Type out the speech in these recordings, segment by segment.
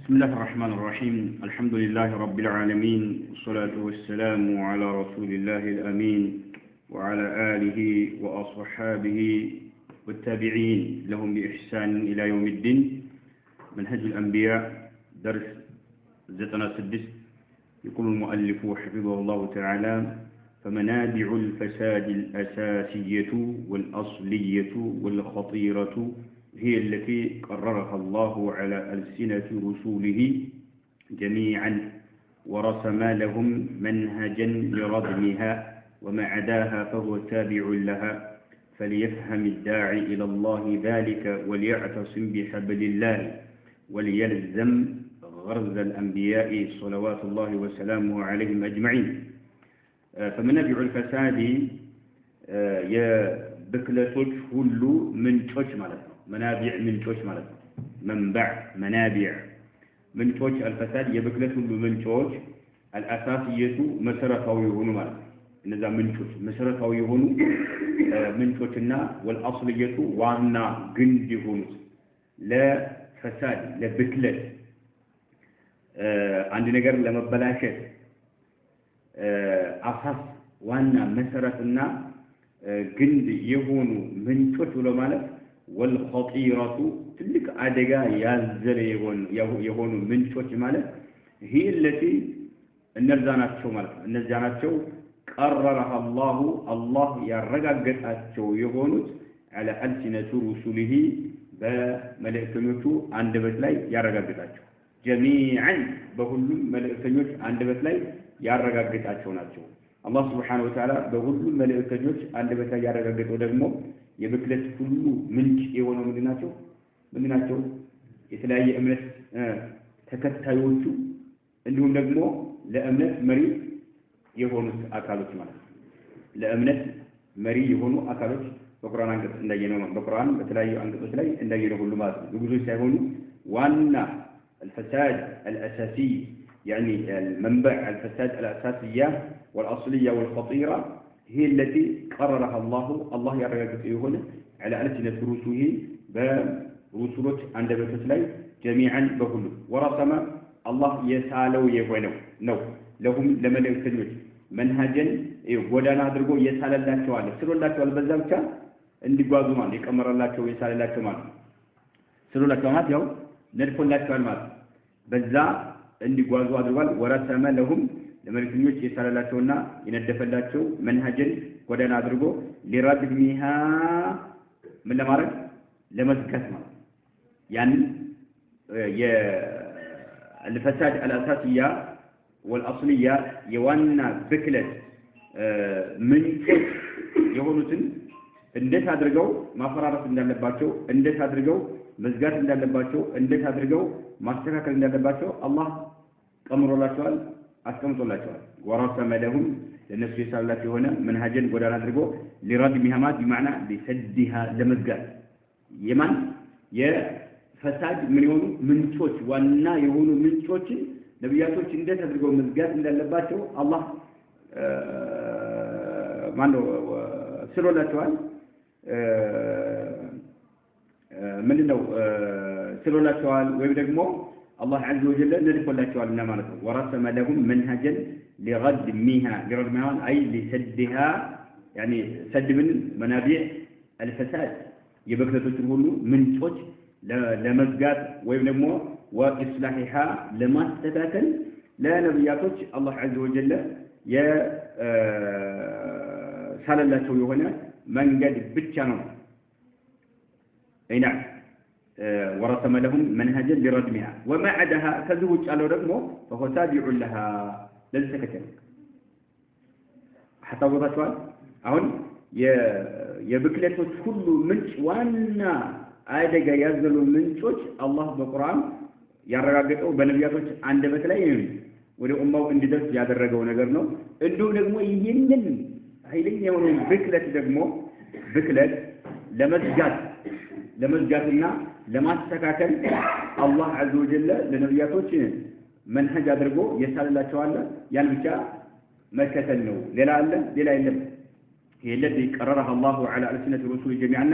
بسم الله الرحمن الرحيم الحمد لله رب العالمين والصلاة والسلام على رسول الله الأمين وعلى آله وأصحابه والتابعين لهم بإحسان إلى يوم الدين منهج الأنبياء درس زتنا سدس يقول المؤلف حفظه الله تعالى فمنابع الفساد الأساسية والأصلية والخطيرة هي التي قررها الله على ألسنة رسوله جميعا ورسم لهم منهجا لردمها وما عداها فهو تابع لها فليفهم الداعي إلى الله ذلك وليعتصم بحبل الله وليلزم غرز الأنبياء صلوات الله وسلامه عليهم أجمعين. فمنابع الفساد يا بكلتوች ሁሉ ምንጮች ማለት ነው። منابع ምንጮች ማለት ነው። منبع منابع ምንጮች الفساد የብክለት ሁሉ ምንጮች الاساسيه መሰረታዊ የሆኑ ማለት ነው። እነዛ ምንጮች መሰረታዊ የሆኑ ምንጮችና والأصلية ዋና ግንድ የሆኑት ለፈሳድ ለብክለት አንድ ነገር ለመበላሸት አሳስ ዋና መሰረትና ግንድ የሆኑ ምንጮች ብሎ ማለት والخطيرة ትልቅ አደጋ ያዘለ የሆኑ ምንጮች ማለት هي التي እነዛ ናቸው ማለት ነው። እነዛ ናቸው قررها الله ያረጋገጣቸው የሆኑት على ألسنة رسله በመልእክተኞቹ አንደበት ላይ ያረጋገጣቸው جميعا በሁሉም መልእክተኞች አንደበት ላይ ያረጋገጣቸው ናቸው። አላህ Subhanahu Wa Ta'ala በሁሉም መልእክተኞች አንደበት ላይ ያረጋገጠው ደግሞ የብክለት ሁሉ ምንጭ የሆነው ምንድናቸው? የተለያየ እምነት ተከታዮቹ እንዲሁም ደግሞ ለእምነት መሪ የሆኑት አካሎች ማለት ነው። ለእምነት መሪ የሆኑ አካሎች በቁርአን አንቀጽ እንዳየነው በቁርአን በተለያዩ አንቀጾች ላይ እንዳየነው ሁሉ ማለት ነው። ብዙዎች ሳይሆኑ ዋና الفساد الأساسي يعني المنبع الفساد الأساسية والأصلية والخطيرة هي التي قررها الله يرجع هنا على ألسنة رسله برسوله عند بتسلي جميعا بكل ورسم الله يسالو يهونو نو لهم لما يكتنوش منهجا ودانا درجو يسال الله تعالى سر الله تعالى بزمك عندي جوازو مان يكمر الله تعالى يسال الله تعالى سر الله تعالى يوم ندخل الله تعالى بزا عندي جوازو أدوال ورسم لهم ለመልእክተኞች የሰራላቸውና የነደፈላቸው መንሃጅን ወደና አድርጎ ሊራድሚሃ ምን ለማድረግ ለመዝጋት ማለት ያን የልፈሳድ الاساسيه والأصلية የዋና ብክለት ምንጮች የሆኑትን እንዴት አድርገው ማፈራረስ እንዳለባቸው እንዴት አድርገው መዝጋት እንዳለባቸው እንዴት አድርገው ማስተካከል እንዳለባቸው አላህ ቀምሮላቸዋል አስቀምጦላቸዋል። ወራሰመ ለሁም ለነሱ የሳላቸው የሆነ መንሃጅን ጎዳና አድርጎ ሊራድሚሃ ማለት بمعنى لسدها ለመዝጋት የማን የፈሳድ ምን የሆኑ ምንጮች ዋና የሆኑ ምንጮችን ነብያቶች እንዴት አድርገው መዝጋት እንዳለባቸው አላህ ማነው ስሎላቸዋል። ምንድነው ስሎላቸዋል ወይም ደግሞ الله عز وجل ندخل لك على مالته ورسم لهم منهجا لردمها أي لسدها يعني سد من منابع الفساد يبكلتوا تقولوا من توج لمزجات ويبنمو وإصلاحها لما استتاكل لا نبياتوج الله عز وجل يا سال الله توي هنا من قد بتشانو أي نعم ورسم لهم منهجا لردمها وما عداها كذوج على رقمه فهو تابع لها ليس كذلك حتى وضعتوال أهون يبكلتوش كل منش وانا آدقا يزلوا منشوش الله بالقرآن يرغبوا بنبياتوش عند بتلاقيهم ولو أمه انددت يادرغوا نقرنوا اندو نقموا يهنن هيلين يونون بكلت نقموا بكلت لمزجاتنا لما استكاكل الله عز وجل لنبياتوች መንሃጅ አድርጎ የሳለላቸው አለ ያን ብቻ መከተል ነው ሌላ የለም هي التي قررها الله على ألسنة رسوله جميعا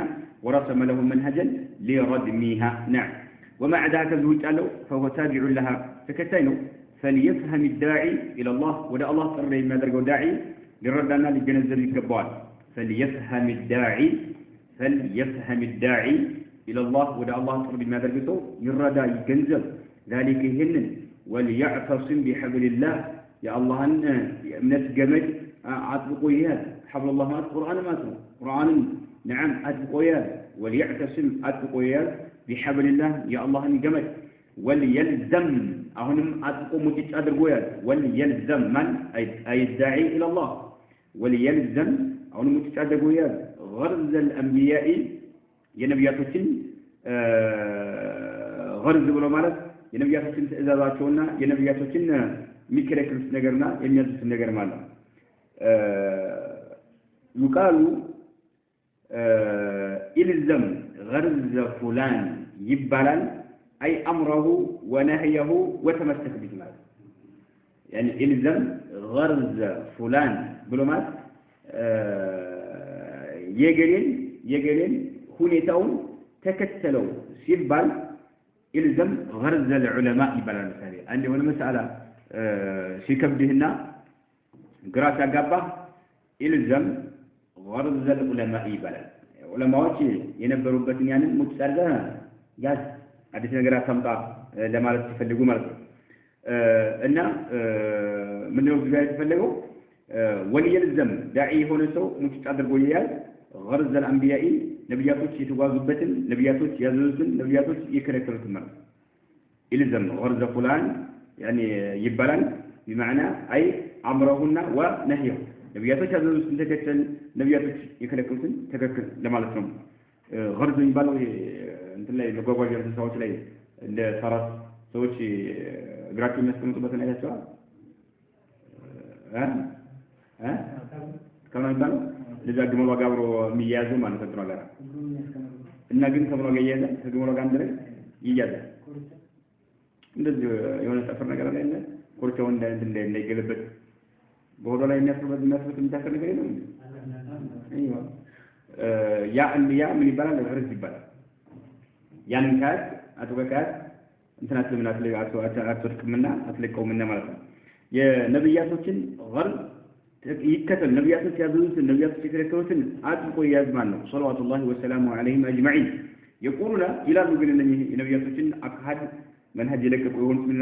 ورسم لهم منهجا لردمها نعم وما عداك زوجاله فهو تابع لها فكتينه فليفهم الداعي إلى الله ولا الله قرر ما درجوا داعي لردنا للجنزل الكبار فليفهم الداعي إلى الله ولا الله قرر ما درجته يرد الجنزل ذلك هن وليعتصم بحبل الله يا الله من جمد أطبقوا إياه حبل الله ما قرآن نعم أطبقوا إياه وليعتصم أطبقوا إياه بحبل الله يا الله جمد وليلزم أهنم أطبقوا مجد أدرقوا إياه وليلزم من أي الداعي إلى الله وليلزم أهنم مجد أدرقوا إياه غرز الأنبياء ينبياتهم غرز بلو مالك የነብያቶችን ትእዛዛቸውና የነብያቶችን የሚከለክሉት ነገርና የሚያዙት ነገር ማለት ይቃሉ ኢልዘም غرز فلان ይባላል አይ አምረሁ ወነህየሁ ወተመሰክ ቢህ ማለት يعني ኢልዘም غرز فلان ብሎ ማለት የገሌን ሁኔታውን ተከተለው ሲባል إلزم غرز العلماء يبالغ مثالي عندي هنا مسألة شيكبدهنا قرأت أجابة إلزم غرز العلماء يبالغ علماء وشي ينبروا بتني يعني متسرده جاز عدتنا قرأت سمطة لما لا تفلقوا مرة إن من يوم جاي تفلقوا وليلزم داعي هنا سو متقدر بوليال غرز الأنبياء نبياتوች የተጓዙበትን ነብያቶች ያዘዙትን ነብያቶች የከለከሉትን ማለት إلزم غرز فلان يعني ይባላል بمعنى أي أمرهن ونهيه ነብያቶች ያዘዙትን ተከተል ነብያቶች የከለከሉትን ተከተል ለማለት ነው غرز የሚባለው እንትን ላይ መጓጓዣ እንስሳዎች ላይ እንደ ፈረስ ሰዎች እግራቸው የሚያስቀምጡበትን አይታችኋል ከምን ይባላል ለዛ ግመሏ ጋር አብሮ የሚያያዙ ማለት ነው ነገር እና ግን ከግመሏ ጋር ይያያዛል ከግመሏ ጋር አንድ ላይ ይያያዛል እንደዚህ የሆነ ጠፍር ነገር ላይ እና ኮርቻው እንዳይገለበጥ በሆዷ ላይ የሚያስርበት የሚታሰር ነገር የለም አይዋ ያ ምን ይባላል غرز ይባላል ያን ካት አጥበቃት እንትናት ለምናት ላይ አጥወርቅምና አትለቀውምና ማለት ነው የነብያቶችን غرز يكتب نبيات يابلوت النبيات يكرهون عاتق يزمان صلوات الله وسلامه عليهم أجمعين يقولون إلى رجل النبيات أكهد منهج لك يقولون من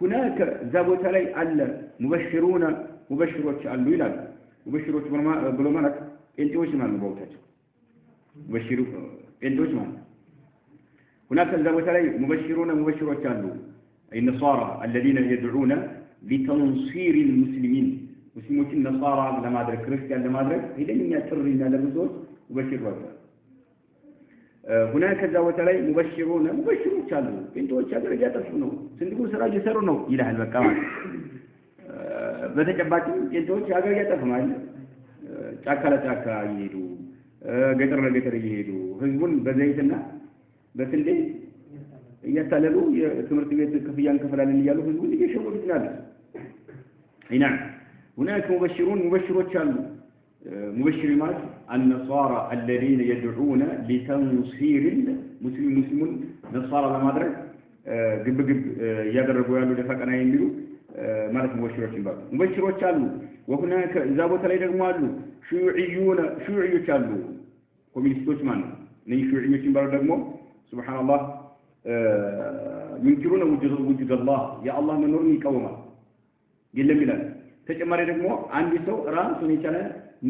هناك زابوت علي ألا مبشرات على إلى مبشرات بلومانك أنت وش ما نبوتك مبشروا أنت وش ما هناك زابوت علي مبشرات على النصارى الذين يدعون لتنصير المسلمين مسلمين النصارى لما أدرك كريستيان لما أدرك إذا من يسر إلى الرسول مبشر وجه هناك زاوية علي مبشرون شالوا أنتوا شالوا رجعت شنو سندقوا سراج يسرونه إلى هالمكان بتجباتي أنتوا شالوا رجعت فماي شاكا يهدو قدر يهدو هزبون بزيتنا بس اللي يسألوا تمرت بيت كفيان كفلان اللي يالو هزبون يشوفوا بتنادي نعم هناك مبشرات شالوا مبشر مات النصارى الذين يدعون لتنصير المسلمون نصارى لما أدرك قب يدربوا يالو لفقنا يميلوا مالك مبشرات شالوا وهناك زابوت عليه دقمالو شيوعي شالوا كومينيستوش مانو ني شيوعي شنبالو دقمو سبحان الله ينكرون وجود الله يا الله من نور يقوما يلا ميلاد ተጨማሪ ደግሞ አንድ ሰው ራሱን የቻለ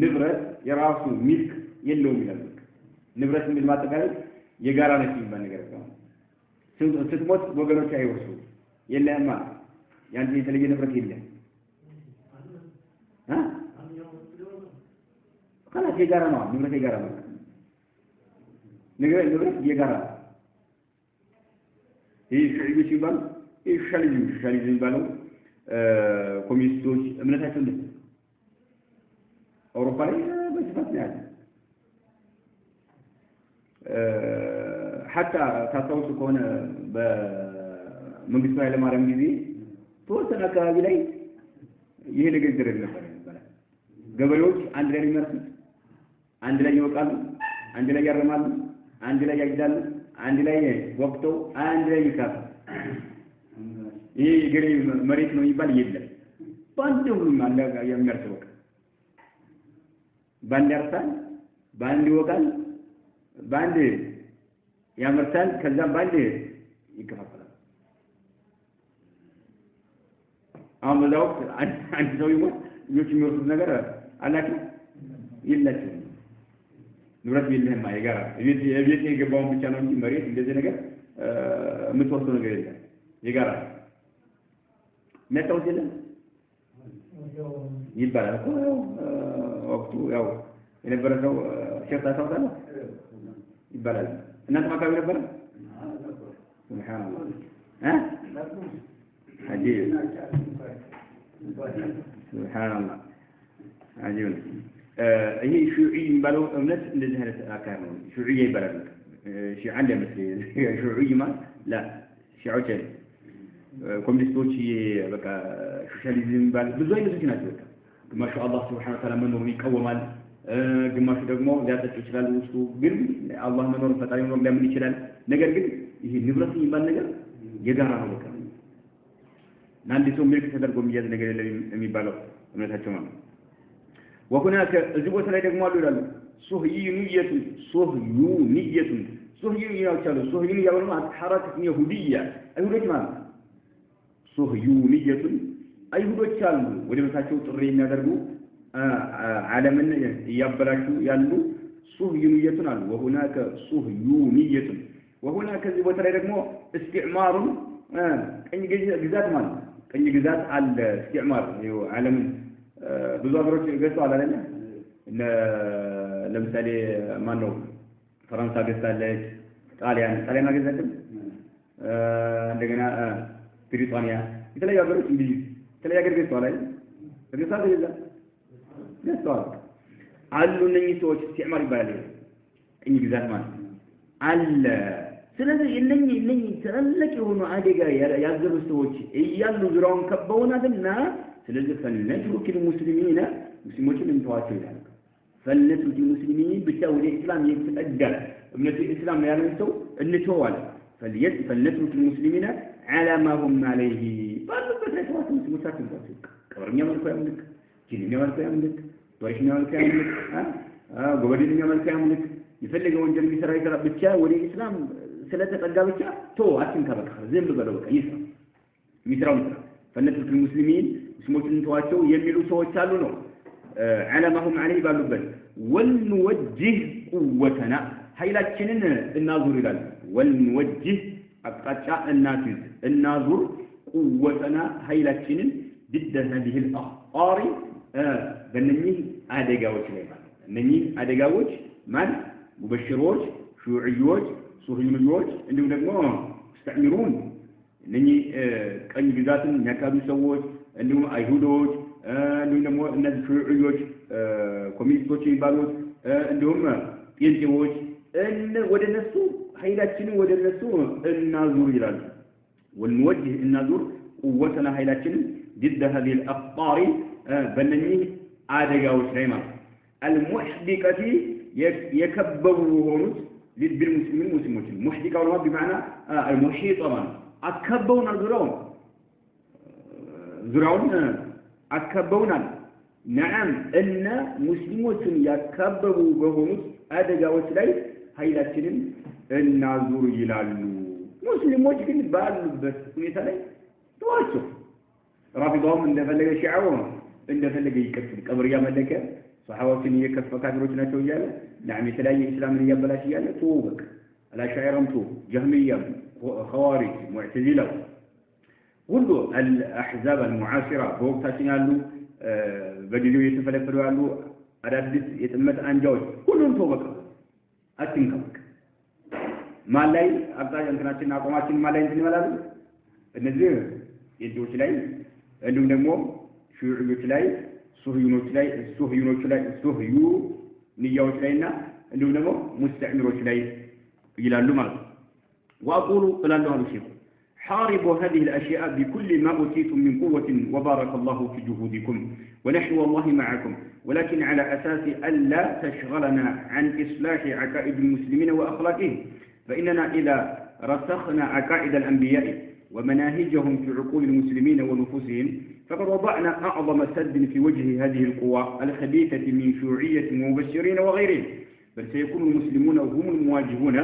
ንብረት የራሱ ሚልክ የለውም ይላል ንብረት የሚል ማጠቃለል የጋራ ነው የሚባል ነገር ነው ስትሞት ወገኖች አይወርሱ የለማ ያንተ የተለየ ንብረት የለም خلاص የጋራ ነው ንብረት የጋራ ነው ንብረት የጋራ ይህ ሲባል ሻሊዝም ባለው ኮሚኒስቶች እምነታቸው እንደ አውሮፓ ላይ በስፋት ነው ያለው حتى ታስታውሱ ከሆነ በመንግስቱ ኃይለ ማርያም ጊዜ ተወሰነ አካባቢ ላይ ይሄ ንግግር ነበር ይባላል ገበሬዎች አንድ ላይ የሚመርሱት አንድ ላይ ይወቃሉ አንድ ላይ ያርማሉ አንድ ላይ ያግዳሉ አንድ ላይ ወቅተው አንድ ላይ ይካፈ ይሄ ገሬ መሬት ነው ይባል የለም ባንድ ሁሉም አለ የሚያርሰው ባንድ ያርሳል ባንድ ይወቃል ባንድ ያመርታል ከዛ ባንድ ይከፋፈላል አሁን በዛው አንድ ሰው ይሞት ልጆች የሚወርሱት ነገር አላችሁ የላችሁም ንብረት የለህም አይጋራ የቤት የገባውን ብቻ ነው እንጂ መሬት እንደዚህ ነገር የምትወርሰው ነገር የለም የጋራ መጣው ሲል ይባላል እኮ ወቅቱ ያው የነበረ ሰው ሸርታ ታውቃለ ይባላል እናንተ ማካቢ ነበር ሱብሃንአላህ عجيب ሱብሃንአላህ عجيب ይሄ ሹዒ የሚባለው እምነት እንደዚህ አይነት አካል ነው ሹዒ ይባላል ሺዓ ለምሳሌ ሹዒ ማለት ላ ሺዓዎች ኮሚኒስቶች በቃ ሶሻሊዝም ባል ብዙ አይነቶች ናቸው በቃ ግማሹ አላህ Subhanahu Wa Ta'ala መኖሩን ይቃወማል ግማሹ ደግሞ ሊያጠጭ ይችላል ውስጡ ግን አላህ መኖሩን ፈጣሪ መኖሩን ሊያምን ይችላል ነገር ግን ይሄ ንብረት የሚባል ነገር የጋራ ነው በቃ አንድ ሰው ምልክ ተደርጎ የሚያዝ ነገር የለም የሚባለው እምነታቸው ማለት وهناك እዚህ ቦታ ላይ ደግሞ አሉ ይላሉ ሱህዩንየቱ ያውቻሉ ሱህዩን ያውሉ ሐረከት ይሁዲያ አይሁዶች ማለት ሱህዩንየቱ አይሁዶች አሉ ወደ መታቸው ጥሪ የሚያደርጉ ዓለምን ያበላሹ ያሉ ሱህዩንየቱን አሉ وهناك ሱህዩንየቱ وهناك እዚህ ቦታ ላይ ደግሞ استعمار ቀኝ ግዛት ማለት ቀኝ ግዛት አለ استعمار ይኸው ዓለምን ብዙ ሀገሮች ገዝተዋል አይደል ለምሳሌ ማን ነው ፈረንሳ ገዝታለች ጣሊያን ገዛችም እንደገና ብሪጣንያ የተለያዩ ሀገሮች እንግሊዝ የተለያዩ ሀገር ገዝተዋል አይደል ገዝተዋል አሉ እነኚህ ሰዎች استعمار ይባላል ቀኝ ግዛት ማለት አለ ስለዚህ እነኚህ ትልቅ የሆኑ አደጋ ያዘሩ ሰዎች እያሉ ዙሪያውን ከበውናልና ስለዚህ فلنترك المسلمين ሙስሊሞችን እንተዋቸው ይላል فلنترك المسلمين ብቻ ወደ እስላም የተጠጋ እምነቱ እስላም ያለው ሰው እንተዋል فلنترك المسلمين على ما هم عليه ባሉበት ላይ ተዋቸው ሙስሊሞችን ተዋቸው ቀብረኛ መልኩ ያምልክ ጂኒኛ መልኩ ያምልክ ጧይሽኛ መልኩ ያምልክ ጎበዲኛ መልኩ ያምልክ የፈለገው ወንጀል የሚሰራ ይሰራ ብቻ ወደ እስላም ስለተጠጋ ብቻ አትንካ በቃ ዝም በለው በቃ ይስራ የሚሰራው فلنترك المسلمين ሙስሊሞችን ተዋቸው የሚሉ ሰዎች አሉ ነው ዓለማሁም عليه ባሉበት ወልንወጅህ ቁወተና ኃይላችንን እናዙር ይላል ወልንወጅህ አቅጣጫ እናዙር ቁወተና ኃይላችንን ضد هذه الأخطار በእነኚህ አደጋዎች ላይ ማለት እነኚህ አደጋዎች ማን ሙበሽሮች ሹዒዮች ሱህዩንዮች እንዲሁም ደግሞ ሙስተዕሚሩን እነኚህ ቀኝ ግዛትን የሚያካሂዱ ሰዎች እንዲሁም አይሁዶች እንዲሁም ደግሞ እነዚህ ሹዒዮች ኮሚኒስቶች የሚባሉት እንዲሁም ጴንጤዎች ወደ እነሱ ኃይላችንን ወደ እነሱ እናዙር ይላል ወንወጅህ እናዙር ቁወተና ኃይላችንን ضد هذه الأخطار በእነኚህ አደጋዎች ላይ ማለት المحدقة يكبروا ሆኑት للمسلمين مسلمين محدقة بمعنى المحيطة أكبونا ዙሪያውን አከበውናል نعم ان ሙስሊሞችን ያከበቡ በሆኑት አደጋዎች ላይ ኃይላችንን እናዙር ይላሉ ሙስሊሞች ግን ባሉበት ሁኔታ ላይ ተዋቸው ራፊዳውም እንደፈለገ ሺዓው እንደፈለገ ይቀጥል ቀብር ያመለከ ሷሃባዎችን እየከፈ ካፊሮች ናቸው እያለ نعم የተለያየ እስላምን እያበላሽ እያለ ተወበቅ አላሻይራም ጀህሚያ ኸዋሪጅ ሙዕተዚላ ሁሉ الأحزاب المعاصرة በወቅታችን ያሉ በጊዜው የተፈለፈሉ ያሉ አዳዲስ የጥመት አንጃዎች ሁሉም ተወበቅ አትንከብክ ማላይ አብዛኛው እንትናችን አቋማችን ማላይ እንትን ይመላሉ እነዚህ የጆች ላይ እንዲሁም ደግሞ ሹዒዮች ላይ ሱህዩኖች ላይ ሱህዩ ንያዎች ላይና እንዲሁም ደግሞ ሙስተዕሚሮች ላይ ይላሉ ማለት ነው واقول እላለሁ አሉ ሼኹ حاربوا هذه الأشياء بكل ما أوتيتم من قوة وبارك الله في جهودكم ونحن والله معكم ولكن على أساس ألا تشغلنا عن إصلاح عقائد المسلمين وأخلاقهم فإننا إذا رسخنا عقائد الأنبياء ومناهجهم في عقول المسلمين ونفوسهم فقد وضعنا أعظم سد في وجه هذه القوى الخبيثة من شيوعية ومبشرين وغيرهم، بل سيكون المسلمون هم المواجهون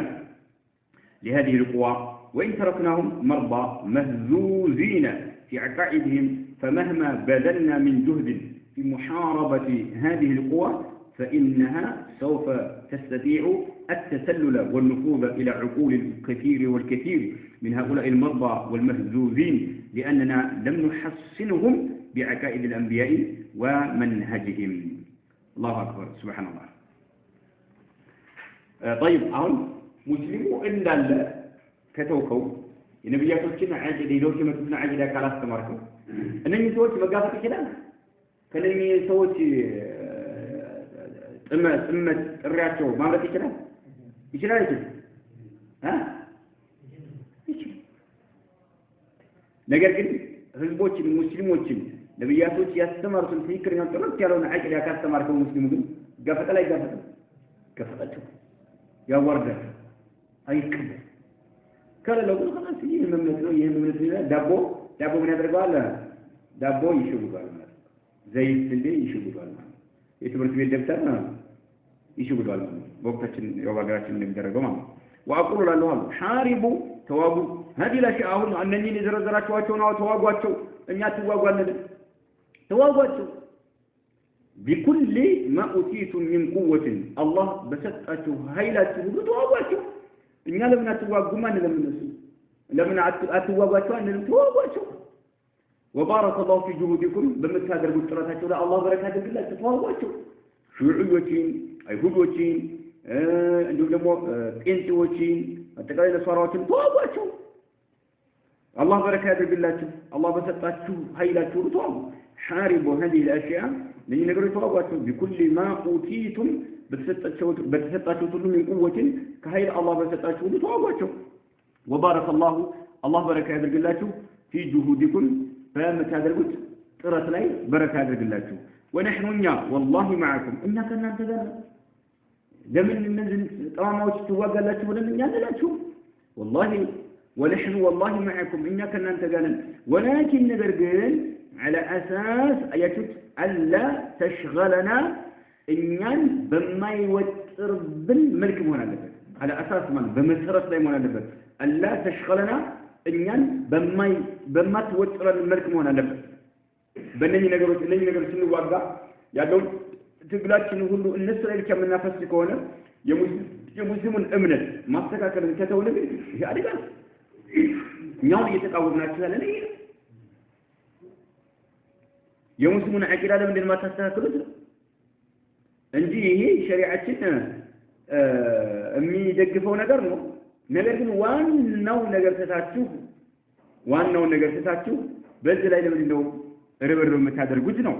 لهذه القوى، وإن تركناهم مرضى مهزوزين في عقائدهم فمهما بذلنا من جهد في محاربة هذه القوى فإنها سوف تستطيع التسلل والنفوذ إلى عقول الكثير والكثير من هؤلاء المرضى والمهزوزين لأننا لم نحصنهم بعقائد الأنبياء ومنهجهم. الله أكبر سبحان الله. طيب أهون مسلمو إلا كتوكو የነብያቶችን አጀደ ሌሎች መጥተና አጀዳ ካላስተማርከው እነኚህ ሰዎች መጋፈጥ ይችላል። ከነኚህ ሰዎች ጥመት ጥሪያቸው ማምለጥ ይችላል አይችልም? ይችላል። ነገር ግን ህዝቦችን ሙስሊሞችን ነብያቶች ያስተማሩትን ትክክለኛ ጥረት ያለውን አጀዳ ካስተማርከው ሙስሊሙ ግን ጋፈጣ ላይ ጋፈጣቸው ያወርዳል አይቀበል ከለለው خلاص ይሄ ዳቦ ምን ያደርጋል? ዳቦ ይሽጉዳል ማለት ዘይት እንደ ይሽጉዳል ማለት የትምህርት ቤት ደብተር ይሽጉዳል ማለት በወቅታችን የዋጋችን እንደሚደረገው ማለት ወአቁሉ ላሁ ሐሪቡ ተዋጉ هذه الاشياء አሁን እነኚህን የዘረዘራቸዋቸው ነው ተዋጓቸው እኛ ተዋጓቸው بكل ما أوتيتم من قوة الله بسطته ኃይላችሁ ሁሉ ተዋጓቸው እኛ ለምን አትዋጉም ለምን አትዋጓቸው አንልም ተዋጓቸው وبارك الله في جهودكم በመታደርጉት ጥረታቸው ላይ አላህ በረካ ያድርግላችሁ ተዋጓቸው ሹዑዮችን አይሁዶችን እንዲሁም ደግሞ ጴንጤዎችን አጠቃላይ ነሷራዎችን ተዋጓቸው አላህ በረካ ያድርግላችሁ አላህ በሰጣችሁ ኃይላችሁ ተዋጉ حاربوا هذه الاشياء ለኝ ነገሮች ተዋጓቸው بكل ما أوتيتم በተሰጣችሁ ሁሉ من قوة ከኃይል አላህ በሰጣችሁ ሁሉ ተዋጓቸው وبارك الله በረካ ያድርግላችሁ في جهودكم በመታደርጉት ጥረት ላይ በረካ ያድርግላችሁ ونحن والله معكم እኛ ከእናንተ ጋር ለምን እነዚህ ጠማማዎች ትዋጋላችሁ ብለን እኛ እንላችሁ والله ونحن والله معكم እኛ ከእናንተ ጋር ولكن ነገር ግን على أساس أيتوت ألا تشغلنا إنيان بمايوتر بالملك مهنا لبت على أساس من بمسرة لا مهنا لبت ألا تشغلنا إنيان بما توتر الملك مهنا لبت بنني نجرت شنو واقع يادون تقولات شنو هلو الناس اللي كم نفس كونه يمسلمون أمنة ما استكاكر كتاوله هي أريبا نيان يتقاومنا كذا ليه የሙስሊሙን አቂዳ ለምን እንደማታስተካክሉት እንጂ ይሄ ሸሪዓችን የሚደግፈው ነገር ነው። ነገር ግን ዋናው ነገር ተታችሁ በዚህ ላይ ለምን ነው ርብርብ የምታደርጉት ነው።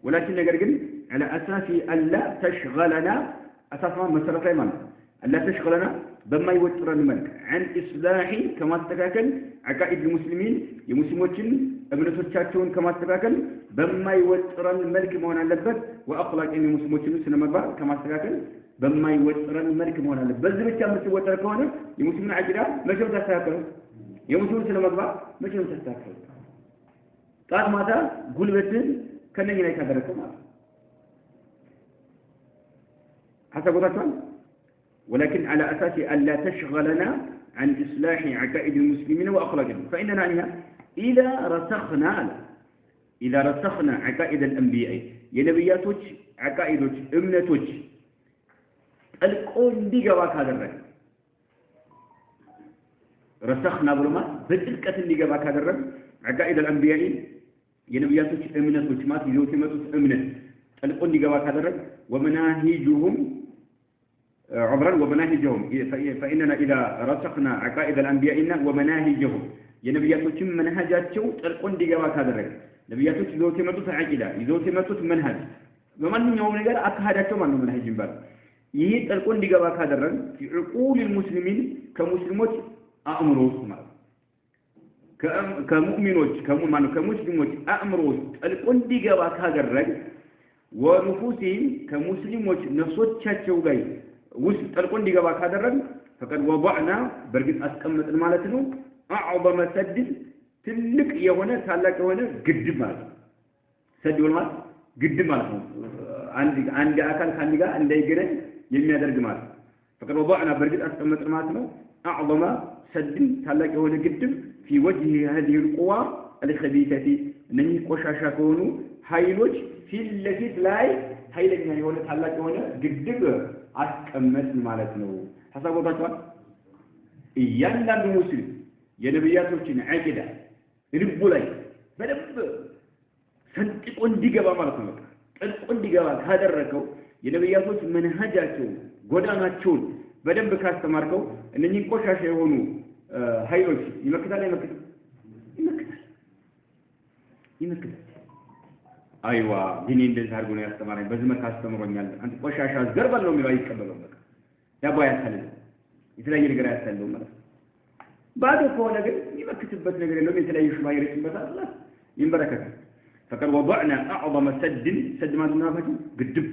ወላኪን ነገር ግን على اساس الا تشغلنا اساسا መሰረት ላይ ማለት الا تشغلنا በማይወጥረን መልክ عن اصلاح ከማስተካከል عقائد المسلمين የሙስሊሞችን እምነቶቻቸውን ከማስተካከል በማይወጥረን መልክ መሆን አለበት ወአخلاق የሙስሊሞችን ስለመባር ከማስተካከል በማይወጥረን መልክ መሆን አለበት። በዚህ ብቻ የምትወጠር ከሆነ የሙስሊሙን አቂዳ መቼም ታስተካክለው የሙስሊሙን ስለመባር መቼም ታስተካክለው ጣት ማታ ጉልበትን ከነኛ ላይ ካደረከው ማለት حسبوታችኋል ولكن على أساس ألا تشغلنا عن إصلاح عقائد المسلمين وأخلاقهم فإننا إذا رسخنا عقائد الأنبياء የነብያቶች عقائدዎች እምነቶች ጠልቆ እንዲገባ ካደረገ رسخنا ብሎማ በጥልቀት እንዲገባ ካደረገ عقائد الأنبياء የነብያቶች እምነቶች ማለት ይዘውት የመጡት እምነት ጠልቆ እንዲገባ ካደረገ ومناهجهم عبرا ومناهجهم فإننا إذا رسخنا عقائد الأنبياء ومناهجهم የነብያቶችን መንሃጃቸው ጠልቆ እንዲገባ ካደረገ ነብያቶች ይዘውት የመጡት አቂዳ ይዘውት የመጡት መንሃጅ በማንኛውም ነገር አካሃዳቸው ማለት ነው መንሃጅ ይባላል። ይሄ ጠልቆ እንዲገባ ካደረገ عقول المسلمين ከሙስሊሞች አእምሮ ማለት ከሙእሚኖች ከሙስሊሞች አእምሮ ጠልቆ እንዲገባ ካደረገ ወንፉሲም ከሙስሊሞች ነፍሶቻቸው ጋር ውስጥ ጠልቆ እንዲገባ ካደረገ فقد وضعنا برقد أسكمت المالتنا أعظم سد تلك يهونا تلاك يهونا قد مالت سد والمال قد مالت عندي أكل خانجا عندي جرين يمي هذا الجمال فقد وضعنا برقد أسكمت المالتنا أعظم سد تلاك يهونا قد في وجه هذه القوى الخبيثة نني قشاشا كونو هايلوج في اللفت لاي هايلجنا يهونا تلاك يهونا قد أسكمت مالتنا حسب وضعتها እያንዳንዱ ሙስሊም የነብያቶችን አቂዳ ልቡ ላይ በደንብ ሰንጥቆ እንዲገባ ማለት ነው ጠልቆ እንዲገባ ካደረከው የነብያቶች መንሃጃቸው ጎዳናቸውን በደንብ ካስተማርከው እነኚህ ቆሻሻ የሆኑ ኃይሎች ይመክታል አይዋ ዲኔ እንደዚህ አድርጎ ነው ያስተማረኝ በዚህ መልኩ አስተምሮኛል አንተ ቆሻሻ ዘርበል ነው የሚለው አይቀበለው በቃ ያባያ ታለለ የተለያየ ነገር ያሳለው ማለት ባዶ ከሆነ ግን ይመክትበት ነገር የለውም የተለያየ ሽባ ይረጭበታል ይንበረከክ فقد وضعنا اعظم سد ما نافته قدب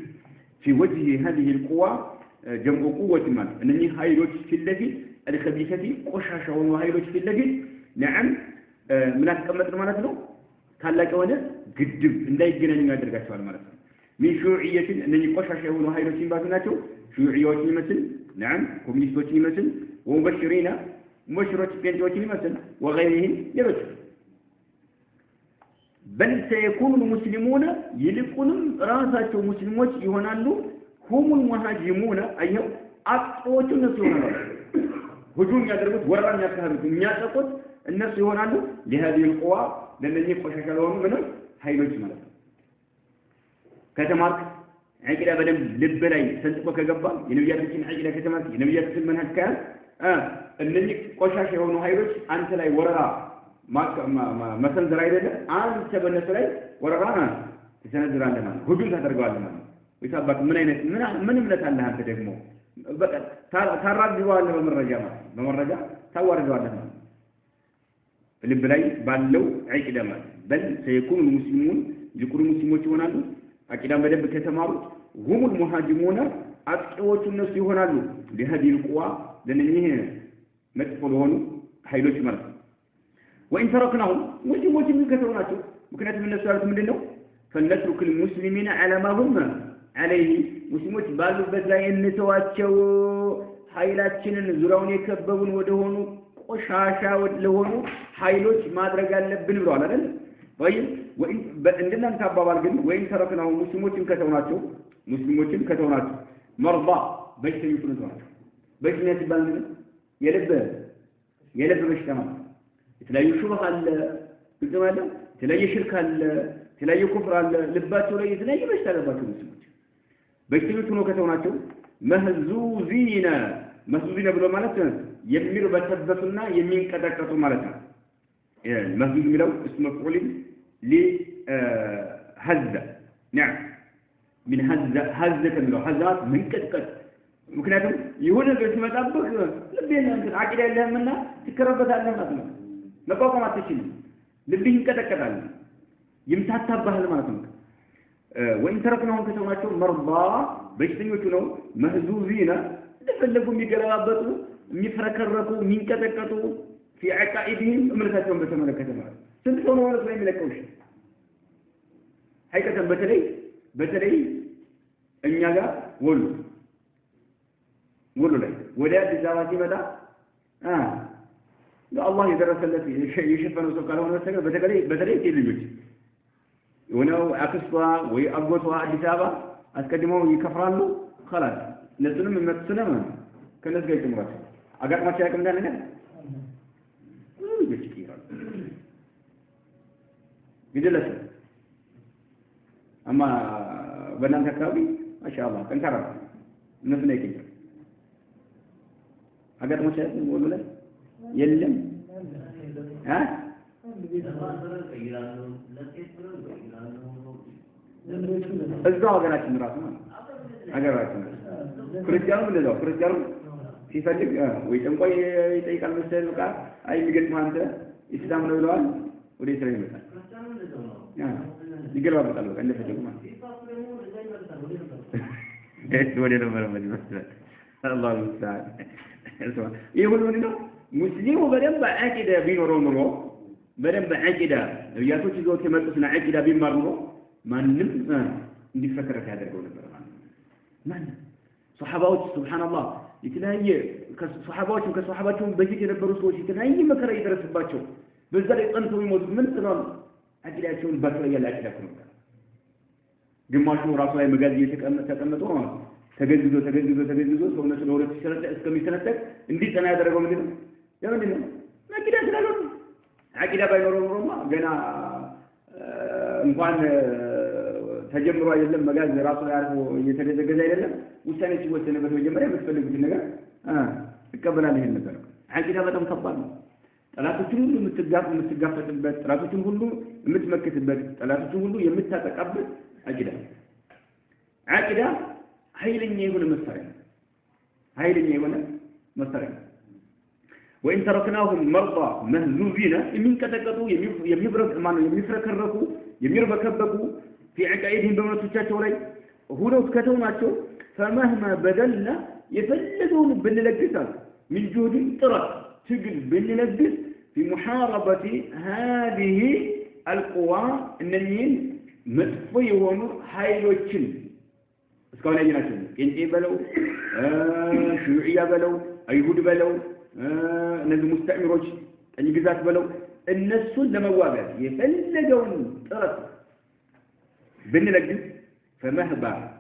في وجه هذه القوى جمع قوه مال انني هايلوች ፊትለፊት الخبيثه ቆሻሻውን هايلوች ፊትለፊት نعم ምን አስቀመጥ ማለት ነው ታላቅ የሆነ ግድብ እንዳይገናኙ ያደርጋቸዋል ማለት ነው من شيوعيه انني ቆሻሻ የሆኑ هايلوች ይባሉናቸው شيوعيዎች ይመስል نعم كوميونيستوች ይመስል ومبشرين مبشرات بينتوች ይመስል وغيرهم ሌሎች بل سيكون المسلمون يلقون راساቸው ሙስሊሞች ይሆናሉ هم المهاجمون ايو አጥቂዎቹ እነሱ ይሆናሉ ሁጁም ያደርጉት ወራኛ ያካሂዱት የሚያጠቁት እነሱ ይሆናሉ لهذه القوى ለነዚህ ቆሻሻ ለሆኑ ምንም ኃይሎች ማለት ነው ከተማርክ عقيدة بدم لب لاي سنتقو كجبا ينبيات الدين عقيدة كتمات ينبيات في المنهج كان اللي قشاش يهونو هايروش أنت لاي ورا ما سنزر عيدا أنت بالنسبة لاي ورا تسنزر على ما هجوم تترجع على ما ويسابك من تعلم هذا تدمو بقى ترى جوال بمرجع ثور جوال ما لب لاي باللو عقيدة ما بل سيكون المسلمون يكونوا مسلمون يونالو አቂዳም በደንብ ከተማሩት هم المهاجمون አጥቂዎቹ እነሱ ይሆናሉ ለهذه القوى ለነኚህ መጥፎ ለሆኑ ኃይሎች ማለት ነው وإن تركناهم ሙስሊሞች ከተውናቸው ምክንያቱም እነሱ ያሉት ምንድነው فلنترك المسلمين على ما هم عليه ሙስሊሞች ባሉበት ላይ እንተዋቸው ኃይላችንን ዙሪያውን የከበቡን ወደሆኑ ቆሻሻ ለሆኑ ኃይሎች ማድረግ አለብን ብለዋል አይደል وإن عندنا نتابع ግን وإن تركناهم ሙስሊሞችን ከተውናቸው مرضى በሽተኞች ናቸው በሽተኛ ሲባል የልብ በሽታ ማለት የተለያዩ ሹብሃ አለ ግጥማለ የተለያየ ሽርክ አለ የተለያየ ኩፍር አለ ልባቸው ላይ የተለያየ በሽታ አለባቸው ሙስሊሞች በሽተኞች ሆነው ከተውናቸው መህዙዚና ብሎ ማለት የሚርበተበቱና የሚንቀጠቀጡ ማለት ነው መህዙዝ የሚለው اسم مفعول لهز نعم من هز كملو هزات من كتكت ምክንያቱም ይሁን ነገር ሲመጣብህ ልቤን እንትን አቂዳ የለህምና ትከረበታለህ ማለት ነው መቋቋም አትችልም ልብህ ይንቀጠቀጣል ይምታታባህ ማለት ነው ወይን ተረክነው ከተውናቸው መርባ በሽተኞቹ ነው መህዙዚና እንደፈለጉ የሚገለባበጡ የሚፈረከረኩ የሚንቀጠቀጡ في عقائدهم እምነታቸውን በተመለከተ ማለት ስንት ሰው ነው ላይ የሚለቀው እሺ ሐቂቀተን በተለይ እኛ ጋር ወሎ ላይ ወደ አዲስ አበባ ሲመጣ ለአላህ የደረሰለት የሸፈነው ሰው ካልሆነ በተለይ ልጆች የሆነው አክስቷ ወይ አጎቷ አዲስ አበባ አስቀድመው ይከፍራሉ خلاص እነሱንም መጥተናል ከነሱ ጋር ይጨምራቸው አጋጥማቸው ያቅም እንዳለ ይደለስ አማ በእናንተ አካባቢ ማሻአላህ ጠንካራ እነሱ ላይ ይገኛል አጋጥሞች ወሎ ላይ የለም እዛው ሀገራችን ራሱ ነው ሀገራችን ክርስቲያኑ እንደዛው ክርስቲያኑ ሲፈልግ ወይ ጠንቋይ ይጠይቃል መሰለኝ በቃ አይ የሚገጥምህ አንተ ኢስላም ነው ይለዋል ወደ እስራኤል ይመጣል ይገለባበጣል በቃ እንደፈለጉ ማለት ወደ ነበረ ማለት ነው አላሁ ተዓላ ይሄ ሁሉ ምንድነው ሙስሊሙ በደንብ አቂዳ ቢኖረው ኑሮ በደንብ አቂዳ ያቶች ይዞት የመጡትና አቂዳ ቢማር ኑሮ ማንም እንዲፈከረክ ያደርገው ነበር ማለት ነው ማንም ሱሐባዎች ሱብሃንአላህ የተለያየ ከሱሐባዎችም በፊት የነበሩ ሰዎች የተለያየ መከራ ይደረስባቸው በዛ ላይ ጸንተው ይሞቱ ምን ስለሆነ አቂዳቸውን ባትላይ ያለ አቂዳ ነበር ግማሹ ራሱ ላይ መጋዝ እየተቀመጠ ተገዝዞ ሰውነቱ ለሁለት እስከሚሰነጠቅ እንዲጸና ያደረገው ምንድነው ለምንድነው አቂዳ ስላልሆነ አቂዳ ባይኖረው ኖሮማ ገና እንኳን ተጀምሮ አይደለም መጋዝ ራሱ ላይ አርፎ እየተደገዘ አይደለም ውሳኔ ሲወሰንበት መጀመሪያ የምትፈልጉት ነገር ይቀበላል ይሄን ነገር አቂዳ በጣም ከባድ ነው ጠላቶችን ሁሉ የምትጋፈጥበት ጠላቶችን ሁሉ የምትመክትበት ጠላቶችን ሁሉ የምታጠቃበት አቂዳ ኃይለኛ የሆነ መሳሪያ وإن تركناهم مرضى مهزوزين من كتكتوا يمربكبكوا في عقائدهم بمنسوچاቸው ላይ ሁሉ ከተውናቸው فمهما بدلنا يفلدون بنلقسال من جهد طرق تجل بنلقس في محاربة هذه القوى النمين መጥፎ የሆኑ ኃይሎችን እስካሁን ያየናቸው ቄንጤ በለው ሹዒያ በለው አይሁድ በለው እነዚህ ሙስተዕሚሮች ጠኝ ግዛት በለው እነሱን ለመዋጋት የፈለገውን ጥረት ብንለግስ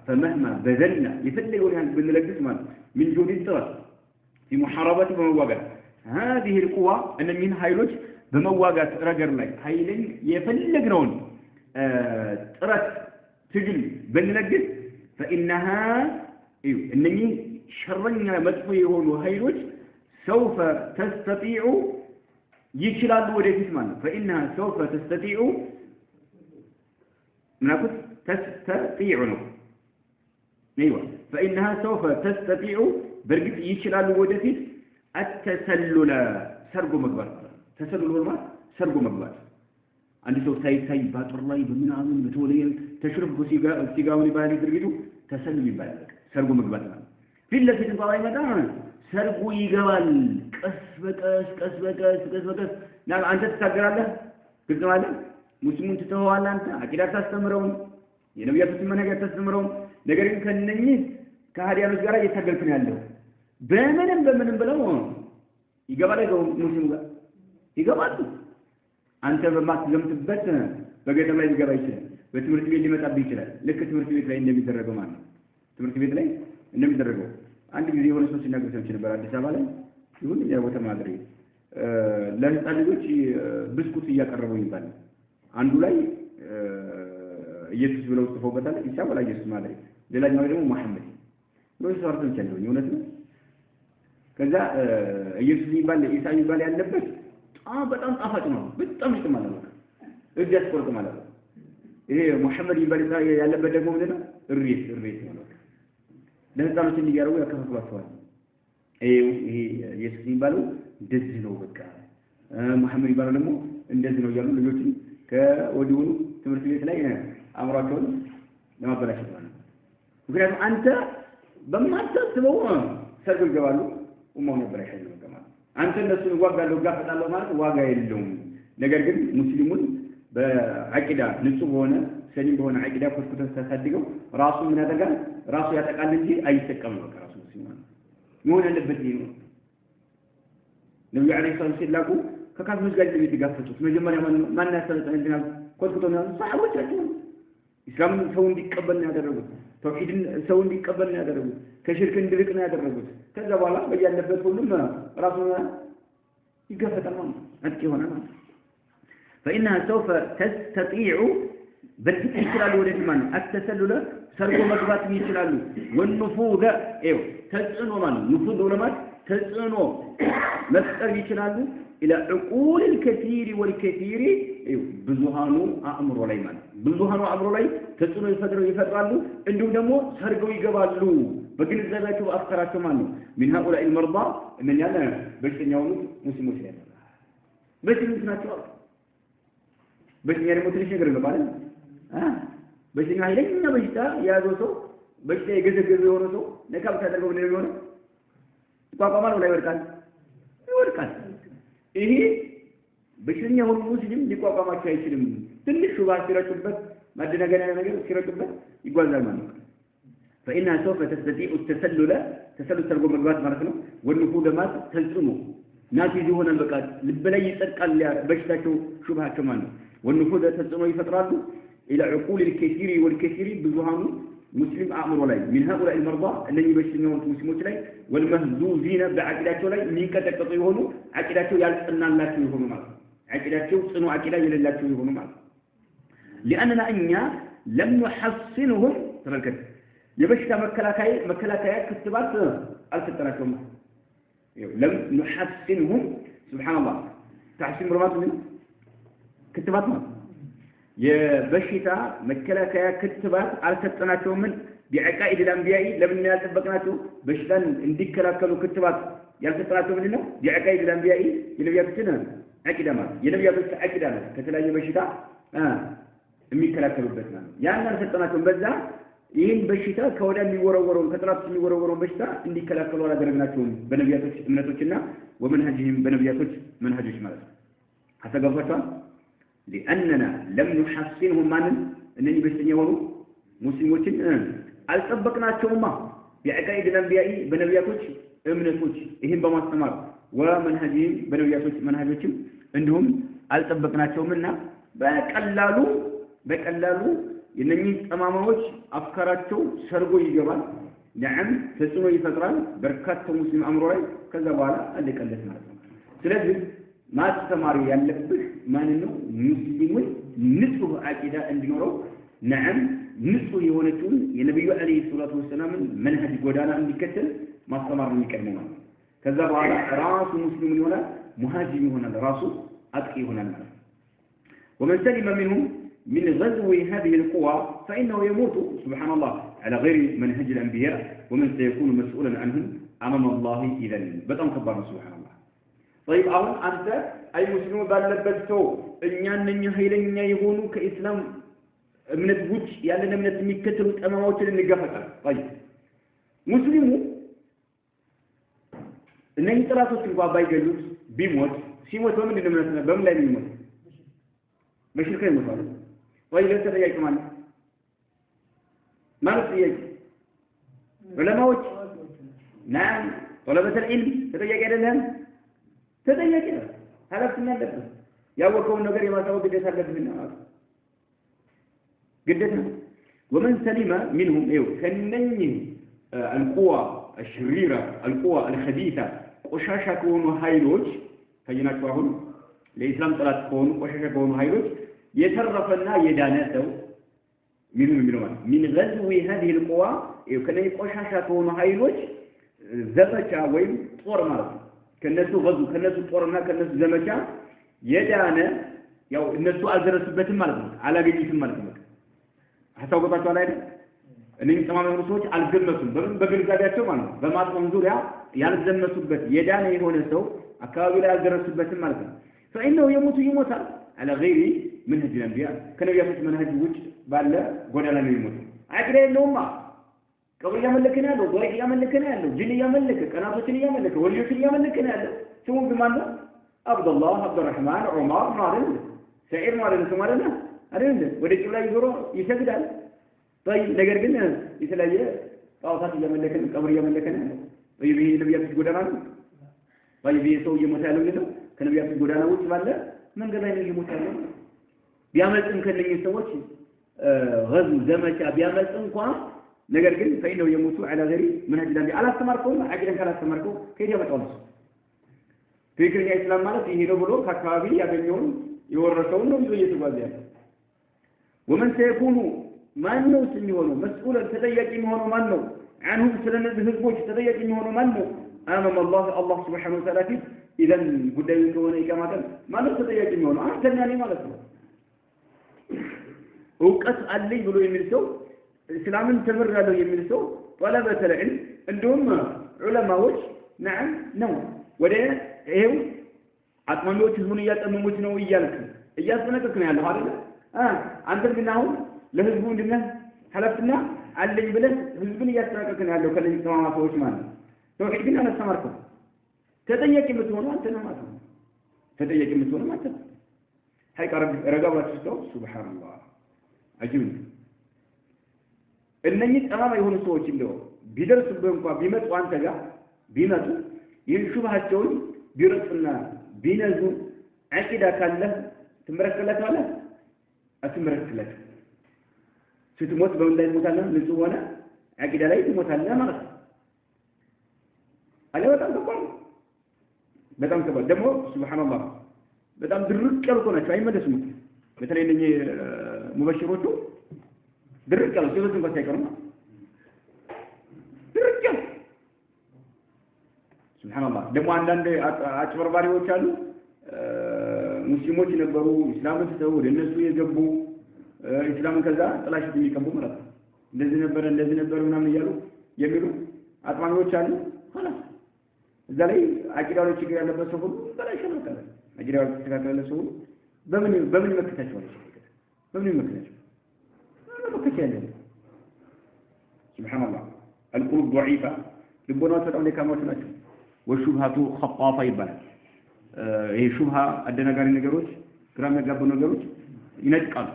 فمهما بذلنا يفلغون يعني بنلقس ማለት من جهد ጥረት في محاربة በመዋጋት هذه القوى ان من ኃይሎች በመዋጋት ረገር ላይ ኃይልን የፈለግነውን ጥረት ትግል ብንለግስ فإنها إنني شرنا مدفوع የሆኑ ኃይሎች سوف تستطيع ይችላሉ ወደፊት ማለት فإنها سوف تستطيع ምናልባት تستطيع ነው ايوه فإنها سوف تستطيع በርግጥ ይችላሉ ወደፊት التسلل ሰርጎ መግባት ተሰልሎ ማለት ሰርጎ መግባት አንድ ሰው ሳይታይ ባጥር ላይ በመናምን በተወለየ ተሽርፍ ሲጋውን ይባል ድርጊቱ ተሰልም ይባላል ሰርጎ መግባት ነው ፊት ለፊት እንኳን አይመጣ ሰርጎ ይገባል ቀስ በቀስ አንተ ተታገራለህ ግልጽ ማለት ሙስሊሙን ትተዋለህ አንተ አቂዳ ታስተምረው የነብያቱን መንገድ ታስተምረው ነገር ግን ከነኚህ ከሃዲያኖች ጋር እየታገልክ ነው ያለው በምንም ብለው ይገባል ሙስሊሙ ጋር ይገባሉ አንተ በማትገምትበት በገጠር ላይ ሊገባ ይችላል በትምህርት ቤት ሊመጣብህ ይችላል ልክ ትምህርት ቤት ላይ እንደሚደረገው ማለት ነው ትምህርት ቤት ላይ እንደሚደረገው አንድ ጊዜ የሆነ ሰው ሲናገር ሰምቼ ነበር አዲስ አበባ ላይ ይሁን ያወተ ማድረግ ለህፃን ልጆች ብስኩት እያቀረቡ ይባላል አንዱ ላይ ኢየሱስ ብለው ጽፈውበታል ኢሳ ወላ ኢየሱስ ማለት ሌላኛው ደግሞ መሐመድ ነው ሰርተን ይችላል እውነት ነው ከዛ ኢየሱስ ይባል ኢሳ ይባል ያለበት በጣም ጣፋጭ ነው በጣም ይጥማል ነው እጅ ያስቆርጥ ማለት ነው ይሄ መሐመድ ይባል ያለበት ደግሞ ምንድነው እሬት ነው ለህፃኖች እንዲያረው ያከፋፍሏቸዋል ይሄ ኢየሱስ ይባለው እንደዚህ ነው በቃ መሐመድ ይባለው ደግሞ እንደዚህ ነው ያሉ ልጆችን ከወዲሁ ትምህርት ቤት ላይ አምራቸውን ለማበላሸት ማለት ነው ምክንያቱም አንተ በማታስበው ሰርግ ይገባሉ ኡማው ነበር ያሸነፈው ማለት አንተ እነሱን ዋጋለው ጋፈጣለው ማለት ዋጋ የለውም ነገር ግን ሙስሊሙን በአቂዳ ንጹህ ሆነ ሰሊም በሆነ አቂዳ ኮትኩተን ተሳድገው ራሱ ምን ያደርጋል ራሱ ያጠቃል እንጂ አይተቀምም በቃ ራሱ ሙስሊም ነው ያለበት ይሄ ነው ነብዩ አለይሂ ሰላቱ ሲላኩ ከካፍሮች ጋር የሚጋፈጡት መጀመሪያ ማን ያሰለጠን እንዴና ኮትኩተው ነው ሰሃቦቻቸው ኢስላምን ሰው እንዲቀበል ነው ያደረጉት ተውሂድን ሰው እንዲቀበል ነው ያደረጉት ከሽርክ እንዲርቅ ነው ያደረጉት ከዛ በኋላ በያለበት ሁሉም ራሱ ይጋፈጣል ማለት አጥቂ ሆነ ማለት فإنها سوف تستطيع بالتسلل ولدمان التسلل سرق مغبات يشلالو والنفوذ تسعنو مال نفوذ ولمات تسعنو مفسر يشلالو إلى عقول الكثير والكثير بزهانو أمر وليمان بزهانو أمر ولي تسعنو يفدرالو عندهم دمو سرقو يقبالو بقل الزباتو أفكاراتو مانو من هؤلاء المرضى من يالا بشتن يونو مسلمو سيانا بشتن يسناتو በሽኛ ደግሞ ትንሽ ነገር ነው ማለት በሽኛ ኃይለኛ በሽታ ያዘው ሰው በሽታ የገዘገዘ የሆነ ሰው ነካብ ታደርገው ነው የሚሆነው ይቋቋማል ወላ ይወድቃል? ይወድቃል። ይሄ በሽተኛ የሆኑ ሙስሊም ሊቋቋማቸው አይችልም። ትንሽ ሹባ ሲረጩበት ማደናገሪያ ነገር ሲረጩበት ይጓዛል ማለት ነው። فإنها سوف تستطيع التسلل تسلل ترجم مجموعات مركنا والنفوذ ما تلزمه ناس يجون البقاء لبلا يتقال بشتاته شبهة كمان والنفوذ تلزمه يفترضه إلى عقول الكثير والكثير بزهام مسلم أمر عليه من هؤلاء المرضى الذين يبشرون مسلمون عليه والمهزوزين بعقيدته عليه من كتقطعونه عقيدته يلقنا الله يهونه ما عقيدته صنوا عقيدة يلله يهونه ما لأننا أننا لم نحصنهم ترى የበሽታ መከላከያ ክትባት አልሰጠናቸውም። ለም نحسنهم سبحان الله تحسين برمات من ክትባት ነው። የበሽታ መከላከያ ክትባት አልሰጠናቸውም። ቢዐቃኢድ الانبياء ለምን ያልጠበቅናቸው በሽታን እንዲከላከሉ ክትባት ያልሰጠናቸው ምንድን ነው? ቢዐቃኢድ الانبياء የነቢያቶችን አቂዳ ማለት የነቢያቶች አቂዳ ነው። ከተለያየ በሽታ የሚከላከሉበት ነው። ያን አልሰጠናቸውም። በዛ ይህን በሽታ ከወዳ የሚወረወረውን ከጥላት የሚወረወረውን በሽታ እንዲከላከሉ አላደረግናቸውም በነቢያቶች እምነቶችና ወመንሃጅህም በነቢያቶች መንሃጆች ማለት ነው። አተጋባቷል لأننا لم نحصنهم ማንን እነኚህ በሽተኛ የሆኑ ሙስሊሞችን አልጠበቅናቸውማ ቢዐቃኢድ الانبياء በነቢያቶች እምነቶች ይህን በማስተማር ወመንሃጅህም በነቢያቶች መንሃጆችም እንዲሁም አልጠበቅናቸውምና በቀላሉ የነኚህ ጠማማዎች አፍካራቸው ሰርጎ ይገባል። ነዓም ተጽዕኖ ይፈጥራል በርካታ ሙስሊም አእምሮ ላይ። ከዛ በኋላ አለቀለት ማለት ነው። ስለዚህ ማስተማር ያለብህ ማን ነው? ሙስሊሙን ንጹህ አቂዳ እንዲኖረው ነዓም ንጹህ የሆነችውን የነብዩ አለይሂ ሰላቱ ወሰላም መንሃጅ ጎዳና እንዲከተል ማስተማር ነው የሚቀድመው ማለት ነው። ከዛ በኋላ ራሱ ሙስሊም ይሆናል፣ ሙሃጂር ይሆናል፣ ራሱ አጥቂ ይሆናል ማለት ነው። ومن سلم منهم من غزو هذه القوى فإنه يموت سبحان الله على غير منهج الأنبياء ومن سيكون مسؤولا عنهم أمام الله إذا بطن كبار سبحان الله. طيب أهون أنت أي مسلم باللبسه إن هيلن يهونوا كإسلام من الوجه يعني من المكتر أمامه النجافة. طيب مسلمو إن يتراسوا سلوا بايجلوس بيموت سيموت ومن الناس بملا بيموت مش الكلمة هذا. طيب ليس تجاي كمان ما نسيج علماء نعم طلبة العلم تجاي كده لهم تجاي كده هذا في الناس يا وكون نجار ما سوى قديس هذا في الناس قديسنا ومن سلم منهم كنني القوى الشريرة القوى الخبيثة وشاشة كونوا هايلوج فينا كواهم الإسلام طلعت كون وشاشة كونوا هايلوج يترفنا يدانته من غزو هذه القوى كان يقشاشا كون هايلوج زمچا ويم طور ማለት ከነሱ غزو ከነሱ ጦርና ከነሱ ዘመቻ የዳነ ያው እነሱ አልደረሱበትም ማለት ነው አላገኙትም ማለት ነው አታውቁታቸው ላይ እነኚህ ተማማሩ ሰዎች አልገመቱም በግንዛቤያቸው ማለት ነው በማጥቆም ዙሪያ ያልዘመቱበት የዳነ የሆነ ሰው አካባቢ ላይ አልደረሱበትም ማለት ነው فإنه يموت على غير منهج الأنبياء كانوا يأخذ منهج وجه بالله قلنا لم يموت عقله النوم قبل يملكنا له ضيق يملكنا له جن يملك كنافة يملك وليوت يملكنا له ثم بماذا عبد الله عبد الرحمن عمر مارن سعيد مارن ثم مارنا أريد ودي كلا يزورو يسجد طيب نقدر قلنا يسلاجي طاوات يملكنا قبر يملكنا طيب هي النبي يأخذ قدرنا طيب هي سوي مثال منه كانوا يأخذ قدرنا وش بالله من قبل يموت له ቢያመልጥም ከነኚህ ሰዎች غزو ዘመቻ ቢያመልጥም እንኳን ነገር ግን فإنه يموت على غير منهج الأنبياء አላስተማርከው አቂዳን ካላስተማርከው ከሄደ ያመጣው ነው ትክክለኛ እስላም ማለት ይሄ ነው ብሎ ከአካባቢ ያገኘውን የወረሰውን ነው ይዞ እየተጓዘ ያለው ومن سيكون ማን ነው የሚሆነው مسؤولا ተጠያቂ የሚሆነው ማን ነው عنهم ስለነዚህ ህዝቦች ተጠያቂ የሚሆነው ማን ነው أمام الله سبحانه وتعالى إذا ጉዳዩ ከሆነ ይቀማታል ማለት ተጠያቂ የሚሆነው አንተና እኔ ማለት ነው እውቀት አለኝ ብሎ የሚል ሰው እስላምን ተመራለው የሚል ሰው طلبة العلم እንደውም ዑለማዎች نعم ነው ወደ ይሄው አጥማሚዎች ህዝቡን እያጠመሙት ነው እያስጠነቀቅ ነው ያለው አይደል አንተ ግን አሁን ለህዝቡ እንደነ ሐላፍና አለኝ ብለህ ህዝቡን እያስጠነቀቅ ነው ያለው ከነዚህ ተማማቶች ማለት ነው ተውሂድ ግን አላስተማርከው ተጠያቂ የምትሆነው አንተ ነህ ማለት ነው። ተጠያቂ የምትሆነው አንተ ነህ። ሀይቅ ረጋባችሁ ሰው ሱብሃንአላህ አጅብ። እነኚህ ጠማማ የሆኑ ሰዎች እንደው ቢደርሱብህ እንኳን ቢመጡ አንተ ጋር ቢመጡ ይህን ሹብሃቸውን ቢረጡና ቢነዙ አቂዳ ካለህ ትመረከለታለህ አትመረከለት። ስትሞት በምን ላይ ትሞታለህ? ንጹህ ሆነ አቂዳ ላይ ትሞታለህ ማለት ነው። አለ በጣም ከባድ ደግሞ ሱብሃንአላህ በጣም ድርቅ ያሉ ናቸው። አይመለሱም። በተለይ እነኚህ ሙበሽሮቹ ድርቅ ያሉ ሴቶች እንኳን ሳይቀሩ ድርቅ ያሉ ሱብሃንአላህ። ደግሞ አንዳንድ አጭበርባሪዎች አሉ ሙስሊሞች ነበሩ እስላምን ትተው ወደ እነሱ የገቡ እስላምን ከዛ ጥላሽት የሚቀቡ ማለት ነው። እንደዚህ ነበር ምናምን እያሉ የሚሉ አጥማሚዎች አሉ። خلاص እዛ ላይ አቂዳው ችግር ያለበት ሰው ሁሉ በላይ ሸመቀለ አቂዳው ተስተካከለ ሰው በምን ይመክታቸዋል? በምን ይመክታቸዋል? ሱብሃንአላህ القلوب ضعيفة ልቦናው በጣም ደካማዎች ናቸው። ወሹብሃቱ خطافة ይባላል። ይሄ ሹብሃ አደናጋሪ ነገሮች ግራ የሚያጋቡ ነገሮች ይነጥቃሉ።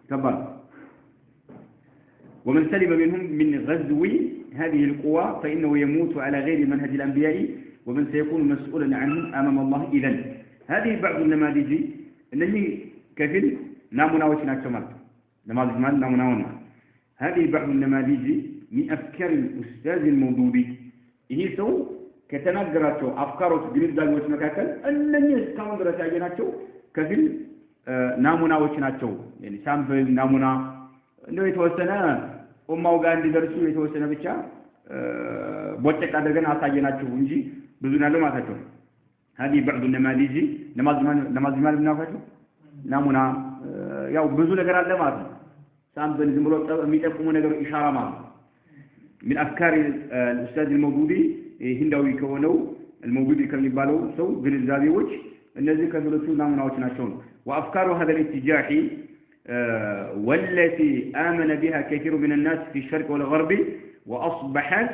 ከባድ ومن سلم منهم من غزو هذه القوى فإنه يموت على غير منهج الأنبياء ومن سيكون مسؤولا عنهم أمام الله إذن. هذه بعض النماذج التي كفل نامنا وشناك مال نماذج مال نامنا. هذه بعض النماذج من أفكار الأستاذ الموضوعي. هي سو ከተናገራቸው አፍካሮች ግንዛቤዎች መካከል እነኚህ እስካሁን ድረስ ያየናቸው ከፊል ናሙናዎች ናቸው። يعني ሳምፕል ናሙና እንደው የተወሰነ ኡማው ጋር እንዲደርሱ የተወሰነ ብቻ ቦጨቅ አድርገን አሳየናቸው እንጂ ብዙ ናለው ማታቸው። هذه بعض النماذج نماذج ብናፋቸው ናሙና ያው ብዙ ነገር አለ ማለት ነው። ሳምፕል ዝም ብሎ የሚጠቁሙ ነገር ኢሻራ ማለት من أفكار الأستاذ الموجودي هندوي كونو الموجودي كم يبالو سو بالزاوية الذي كذلته نامناوش ناشون. وأفكار هذا الاتجاه والتي آمن بها كثير من الناس في الشرق والغرب وأصبحت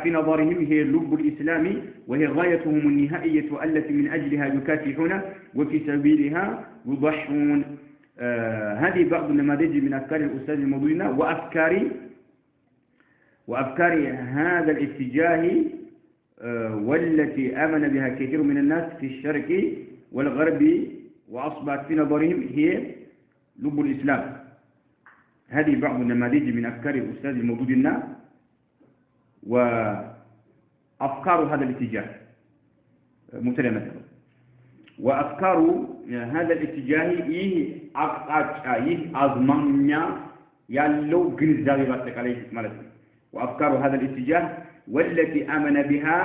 في نظرهم هي اللب الإسلامي وهي غايتهم النهائية التي من أجلها يكافحون وفي سبيلها يضحون. هذه بعض النماذج من أفكار الأستاذ الموضوعي وأفكار هذا الاتجاه والتي آمن بها كثير من الناس في الشرق والغرب وأصبحت في نظرهم هي لب الإسلام. هذه بعض النماذج من أفكار الأستاذ الموضوعي وأفكار هذا الاتجاه مسلمة. وأفكار هذا الاتجاه أزمانيا يالو جنزاوي باتكالي مالتي. وأفكار هذا الاتجاه والتي آمن بها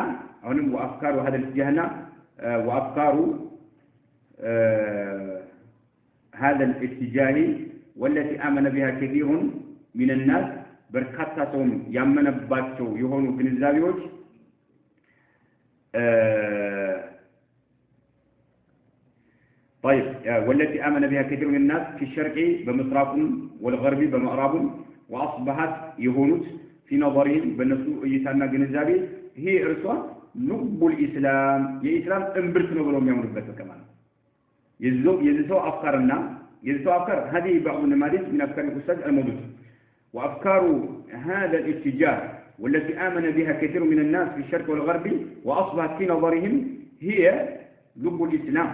وأفكار هذا الاتجاه وأفكار هذا الاتجاه والتي آمن بها كثير من الناس بركاتهم يامن باتشو يهونوا جنزاويوش طيب والتي آمن بها كثير من الناس في الشرق بمصرافهم والغرب بمغربهم وأصبحت يهونت في نظرهم بالنسو يتانا جنزابي هي إرسوا لب الإسلام الإسلام انبرت نظرهم يعملوا بس كمان يزسوا أفكارنا أفكار. هذه بعض النماذج من أفكار الأستاذ الموجود. وأفكار هذا الاتجاه والتي آمن بها كثير من الناس في الشرق والغرب وأصبحت في نظرهم هي لب الإسلام.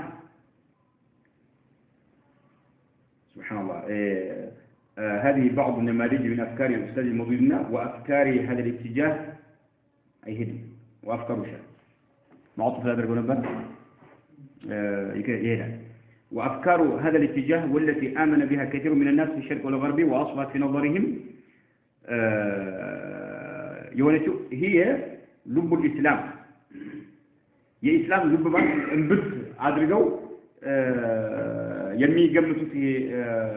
سبحان الله. هذه بعض النماذج من أفكار الأستاذ الموجودين وأفكار هذا الاتجاه أي هدي وأفكار شيء معطف هذا الجنبان وأفكار هذا الاتجاه والتي آمن بها كثير من الناس في الشرق والغرب وأصبحت في نظرهم هي لب الإسلام. يا إسلام لب ما انبت عادرجو يمي قبلته في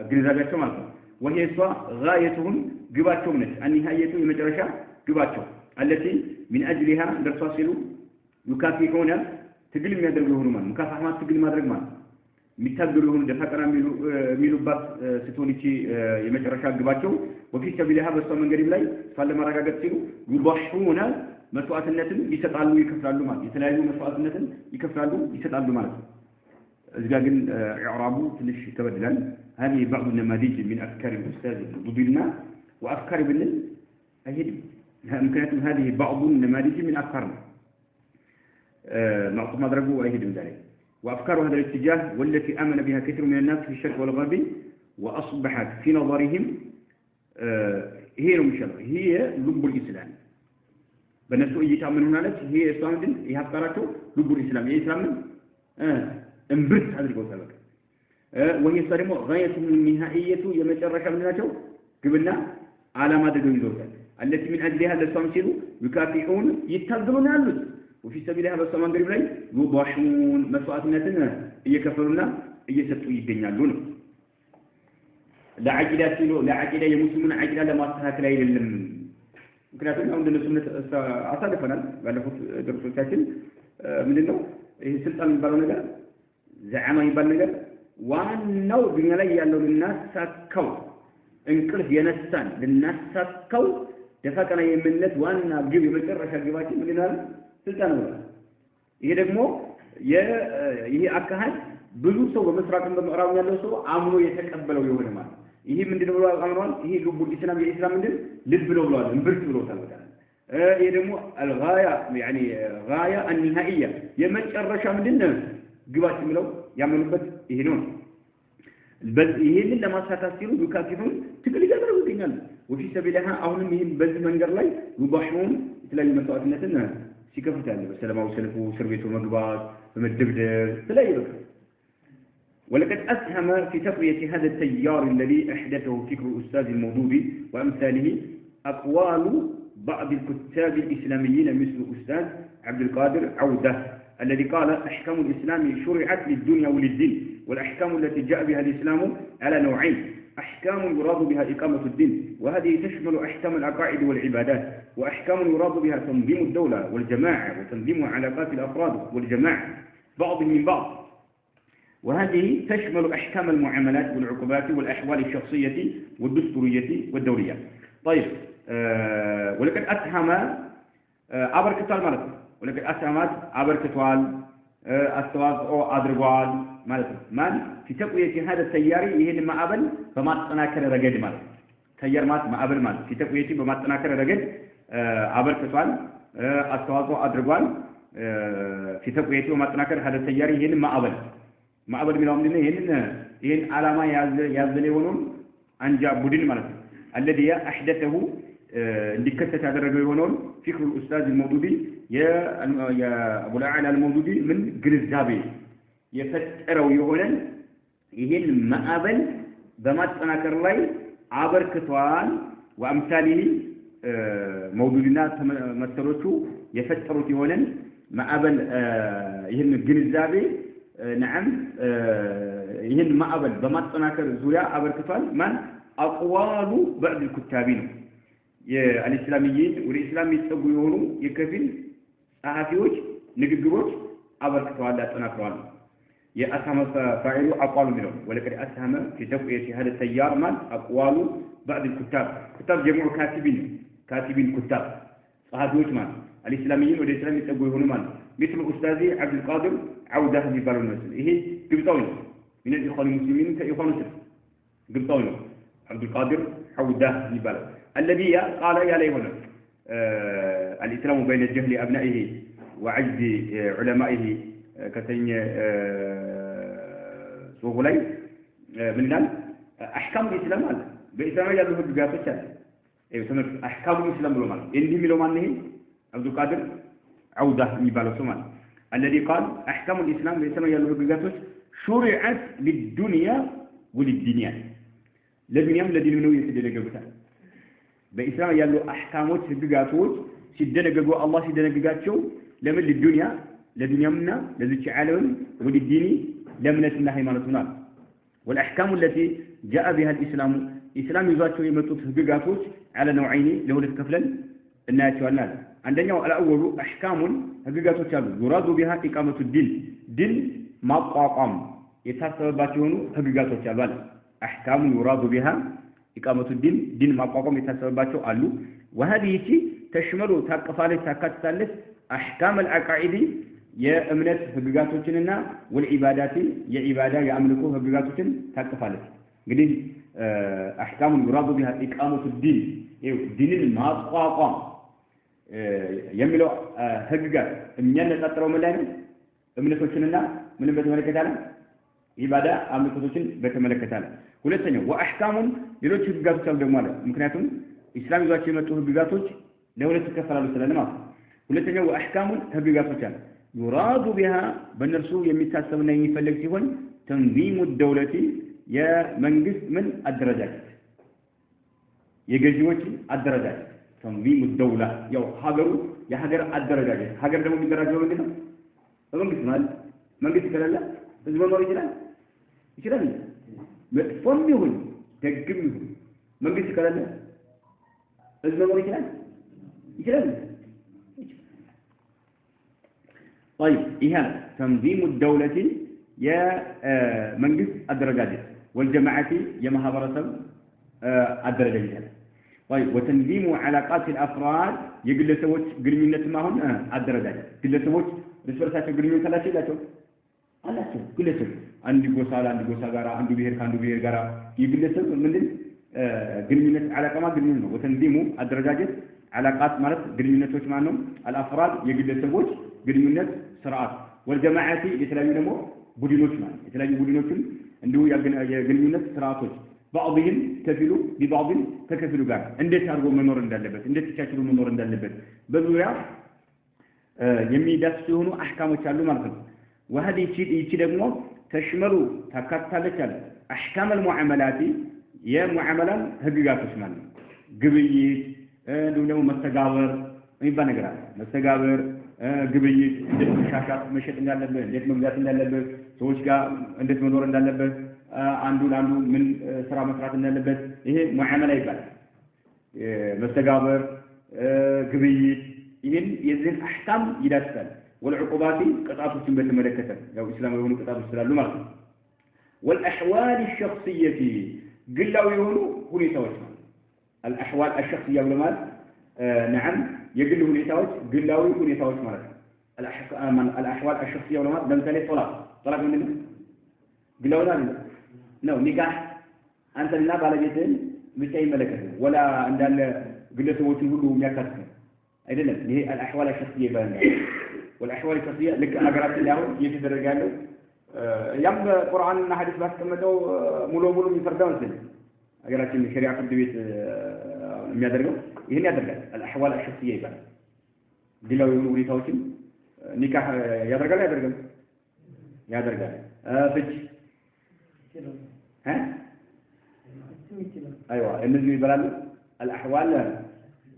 جنزاباتهم وهي سواء غايتهم قباتهم النهاية المجرشة قباتهم التي من أجلها درساسلوا يكافحون تقل ما يدرجون من مكافحة ما تقل ما درج من متقدرون دفعنا ميلو بات ستونيتي المجرشة قباتهم وفي سبيلها بس من قريب لاي فلما رجعت سيرو يضحون مسواتنة يستطالوا يكفلوا مال يتلاقوا مسواتنة يكفلوا يستطالوا مال إذا قلنا إعرابه تلش تبدلا هذه بعض النماذج من أفكار الأستاذ ضدنا وأفكار بالنسبة أهيد ممكن هذه بعض النماذج من أفكارنا معطوف مدرجه أهيد من ذلك وأفكار هذا الاتجاه والتي آمن بها كثير من الناس في الشرق والغرب وأصبحت في نظرهم هي المشابهة هي لب الإسلام بالنسبة إلى تأمنون على هي إسلام دين يهبطراته لب الإسلام هي إسلام انبرت هذا القول وهي صارمة غاية النهائية يمترك منها قبلنا على ما تدعو يزورها التي من أجلها الإسلام سيروا يكافحون يتقلون عنه وفي سبيلها بس ما قريب لي يضحون مسواتنا يكفرون يسطوا يدنيالون لا عجلة سيلو لا عجلة يمسلمون عجلة لما استهاك لا يلم ምክንያቱም አሁን እንደሱነት አሳልፈናል ባለፉት ድርሶቻችን ምንድነው ይሄ ስልጣን የሚባለው ነገር ዘዓማ የሚባል ነገር ዋናው ዱንያ ላይ ያለው ልናሳካው እንቅልፍ የነሳን ልናሳካው ደፋቀና የምንነት ዋና ግብ የመጨረሻ ግባችን ምንድነው ስልጣን ነው ይሄ ደግሞ ይሄ አካሄድ ብዙ ሰው በመስራቅም በምዕራብ ያለው ሰው አምኖ የተቀበለው የሆነ ማለት ይሄ ምንድነው ብሎ አምኗል ይሄ ልቡል ኢስላም የኢስላም ምንድን ልብ ብሎ ብሏል እንብርት ብሎታል በቃ ይሄ ደግሞ الغايه يعني غايه النهائيه የመጨረሻ ምንድነው ግባችን ብለው ያመኑበት ይሄ ነው ይሄንን ለማሳካት ሲሉ ዱካቲቱን ትግል ያደርጉ ይገኛሉ وفي سبيلها አሁንም ይሄን በዚህ መንገድ ላይ يضحون የተለያዩ መስዋዕትነትን ሲከፍታሉ በሰላማዊ ሰልፉ እስር ቤቱ መግባት በመደብደብ ተለያዩ ولقد أسهم في تقوية هذا التيار الذي أحدثه فكر الأستاذ الموضوعي وأمثاله أقوال بعض الكتاب الإسلاميين مثل الأستاذ عبد القادر عودة الذي قال أحكام الإسلام شرعت للدنيا وللدين والأحكام التي جاء بها الإسلام على نوعين أحكام يراد بها إقامة الدين وهذه تشمل أحكام العقائد والعبادات وأحكام يراد بها تنظيم الدولة والجماعة وتنظيم علاقات الأفراد والجماعة بعضهم من بعض وهذه تشمل أحكام المعاملات والعقوبات والأحوال الشخصية والدستورية والدولية طيب ولقد أسهم أبركتوال مالت ولقد أسهمت أبركتوال التواضع أدرجوال مالت مال في تقوية هذا التيار يهن ما قبل فما تناكر رجد مالت تيار ما قبل مال في تقوية بما تناكر رجد أبركتوال التواضع أدرجوال في تقوية بما تناكر هذا التيار يهن ما قبل ማዕበል ሚላው ምንድነው ይሄን ዓላማ ያዘለ የሆነውን አንጃ ቡድን ማለት ነው الذي احدثه እንዲከሰት ያደረገው የሆነውን فكر الاستاذ الموضوعي يا ابو العالى الموضوعي ምን ግንዛቤ የፈጠረው የሆነን ይሄን ማዕበል በማጠናከር ላይ አበርክቷል وامثاله موضوعنا መሰሎቹ የፈጠሩት የሆነን ማዕበል ይሄን ግንዛቤ نعم ይሄን ማዕበል በማጠናከር ዙሪያ አበርክቷል ማን አቅዋሉ بعض الكتابين የአልእስላሚይን ወደ እስላም ይጠጉ የሆኑ የከፊል ጸሐፊዎች ንግግሮች አበርክተዋል አጠናክረዋል የአሳመ ፋኢሉ አቋሉ ነው ولكن اسهم في تقويه هذا التيار من اقوال بعض الكتاب كتاب جمع كاتبين كتاب ጸሐፊዎች ማለት الاسلاميين ወደ እስላም ይጠጉ የሆኑ ማለት مثل أستاذ عبد القادر عودة يبالون مثل إيه قبطاوي من الإخوان المسلمين كإخوان مسلم قبطاوي عبد القادر عودة يبالون الذي قال يا ليهنا الإسلام بين الجهل أبنائه وعجز علمائه كتين سوغلي من قال أحكام الإسلام هذا بإسلام يالله بقاسة شاد أحكام الإسلام بلومان إنهم بلومان عبد القادر عودة يبالو سمان الذي قال أحكام الإسلام بيسمى يالله بقاتوش شرعت للدنيا وللدنيا لدنيا الذين منو يسدد قبطان بإسلام يالله أحكامات بقاتوش سدد قبو الله سدد قبطشو لمن للدنيا منا لذلك عالم وللدين لمنة الله مالتنا والأحكام التي جاء بها الإسلام يزاتشو يمتوت بقاتوش على نوعين لهولة كفلا الناس والناس عندنا الأول أحكام حقيقة تشابه يراد بها إقامة الدين ما قام يتحسب باتونه حقيقة تشابه أحكام يراد بها ኢቃመቱ ዲን ማቋቋም የታሰበባቸው አሉ وهذه ተሽመሉ ታቀፋለች ታካትታለች احكام العقائد የእምነት ህግጋቶችንና ወልዒባዳቲ የዒባዳ የአምልኮ ህግጋቶችን ታቀፋለች እንግዲህ احكام المراد بها اقامه الدين ዲንን ማቋቋም የሚለው ህግጋት የሚያነጣጥረው ምን ላይ ነው እምነቶችንና ምን በተመለከተ ነው ኢባዳ አምልኮቶችን በተመለከተ ነው ሁለተኛው واحكام ሌሎች ህግጋቶች አሉ ደግሞ አለ ምክንያቱም ኢስላም ይዟቸው የመጡ ህግጋቶች ለሁለት ይከፈላሉ ስለነማ ሁለተኛው واحكام ህግጋቶች አሉ يراد بها በእነርሱ የሚታሰብና የሚፈልግ ሲሆን تنظيم الدولة የመንግስት ምን አደረጃጀት የገዢዎች አደረጃጀት تنظيم الدولة ያው ሀገሩ የሀገር አደረጃጀት ሀገር ደግሞ የሚደራጀው ምንድነው በመንግስት ማለት መንግስት ከሌለ ህዝብ መኖር ይችላል መጥፎም ይሁን ደግም ይሁን መንግስት ከሌለ ህዝብ መኖር ይችላል طيب إيه تنظيم الدولة يا منجز الدرجات والجماعة يا مهابرة الدرجات طيب وتنظيم علاقات الأفراد يقول سوت قرمينة ما هم الدرجات قل سوت رسالة قرمينة لا شيء لا شو الله شو كل شيء عندي قصة غارة عندي بير غارة يقول سوت من قرمينة علاقة ما قرمينة وتنظيم الدرجات علاقات مرت قرمينة وش معنهم الأفراد يقول سوت قرمينة ስርዓት ወልጀማዓቲ የተለያዩ ደግሞ ቡድኖች ማለት የተለያዩ ቡድኖችን እንዲሁ የግንኙነት ስርዓቶች بعضهم ከፊሉ ببعض ተከፊሉ ጋር እንዴት አድርጎ መኖር እንዳለበት እንዴት ተቻችሎ መኖር እንዳለበት በዙሪያ የሚዳስሱ የሆኑ አህካሞች አሉ ማለት ነው وهذه ይቺ ደግሞ ተሽመሉ ታካትታለች አለ احكام المعاملات የሙዓመላን ህግጋቶች ማለት ግብይት እንዲሁ ደግሞ መስተጋብር የሚባል ነገር አለ መስተጋብር ግብይት እንዴት መሸጥ እንዳለበት እንዴት መግዛት እንዳለበት ሰዎች ጋር እንዴት መኖር እንዳለበት አንዱ ለአንዱ ምን ስራ መስራት እንዳለበት ይሄ ሙዓመላ ይባላል መስተጋብር ግብይት ይሄን የዚህን አህካም ይዳስሳል والعقوبات ቅጣቶችን በተመለከተ ያው እስላማዊ የሆኑ ቅጣቶች ስላሉ ማለት ነው والاحوال الشخصيه ግላዊ የሆኑ ሁኔታዎች ማለት الاحوال الشخصيه ማለት نعم የግል ሁኔታዎች ግላዊ ሁኔታዎች ማለት ነው الاحوال الشخصيه ወለማት ለምሳሌ ጦላቅ ምንድነው ግላዊ ነው ኒካህ አንተና ባለቤትህን ብቻ ይመለከታል ወላ እንዳለ ግለሰቦችን ሁሉ የሚያካትት አይደለም ይሄ الاحوال الشخصيه ይባላል والاحوال الشخصيه ልክ ሀገራችን ላይ አሁን እየተደረገ ያለው ያም ቁርአንና ሐዲስ ባስቀመጠው ሙሉ የሚፈርዳው እንትን ሀገራችን ሸሪዓ ፍርድ ቤት የሚያደርገው ይሄን ያደርጋል الاحوال الشخصيه ይባላል ግላዊ የሆኑ ሁኔታዎችን ኒካህ ያደርጋል ፍች ايوه እነዚህ ይባላሉ الاحوال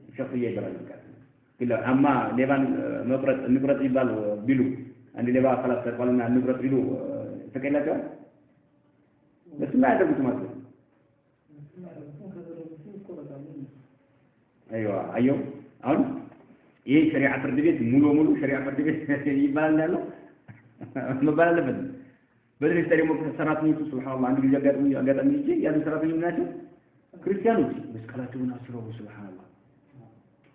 الشخصيه ይባላሉ كلا اما لبان نقرط ይባል ቢሉ አንድ ሌባ خلاص ተቋልና ንብረት ቢሉ ተቀላቀለ ለስማ ያደርጉት ማለት ነው ايوه አየው አሁን ይሄ ሸሪዓ ፍርድ ቤት ሙሉ ሸሪዓ ፍርድ ቤት ይባላል መባል አለበት በዚህ ደግሞ ሰራተኞቹ ሱብሃንአላህ አንድ ጊዜ አጋጣሚ ይዤ ያሉ ሰራተኞች ናቸው ክርስቲያኖች መስቀላቸውን አስረው ሱብሃንአላህ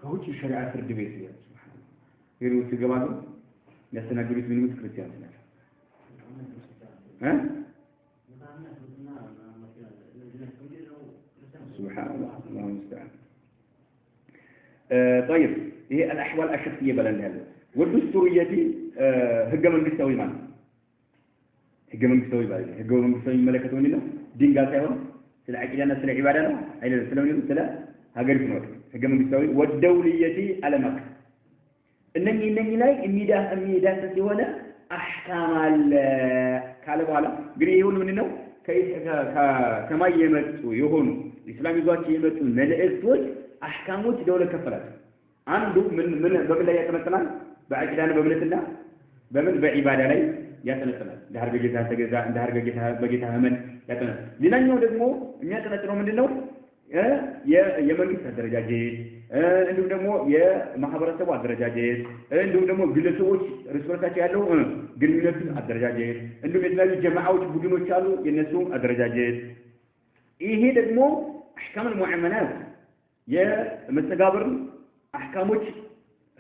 ከውጭ ሸሪዓ ፍርድ ቤት ይላል ሱብሃንአላህ ይሩት ይገባሉ ያስተናግዱት ምንም ክርስቲያኖች ናቸው ሱብሃንአላህ الله المستعان طيب هي الاحوال الشخصيه بلنها والدستوريه ህገ መንግስታዊ ማለት ህገ መንግስታዊ ማለት ህገ መንግስታዊ መለከተው ነው ዲን ጋር ሳይሆን ስለ አቂዳና ስለ ዒባዳ ነው አይደለም ስለምን ስለ ሀገሪቱ ነው ህገ መንግስታዊ ወደውልየቲ አለማክ እነኚህ ላይ የሚዳስስ የሆነ አህካም አለ ካለ በኋላ ግን ይሁን ምን ነው ከማይ የመጡ የሆኑ እስላም ይዟቸው የመጡ መልእክቶች አህካሞች ደውለ ከፈላል አንዱ ምን በምን ላይ ያጠነጥናል በአቂዳና በእምነትና በዒባዳ ላይ ያጠነጥናል ለሀርገ ጌታ ተገዛ እንደ ሀርገ ጌታ በጌታ አመን ያጠነጥናል ሌላኛው ደግሞ የሚያጠነጥነው ምንድነው የመንግስት አደረጃጀት እንዲሁም ደግሞ የማህበረሰቡ አደረጃጀት እንዲሁም ደግሞ ግለሰቦች ሪስፖንሳቸው ያለው ግንኙነት አደረጃጀት እንዲሁም የተለያዩ ጀማዓዎች ቡድኖች አሉ የነሱ አደረጃጀት ይሄ ደግሞ أحكام المعاملات يا مستقابر أحكامك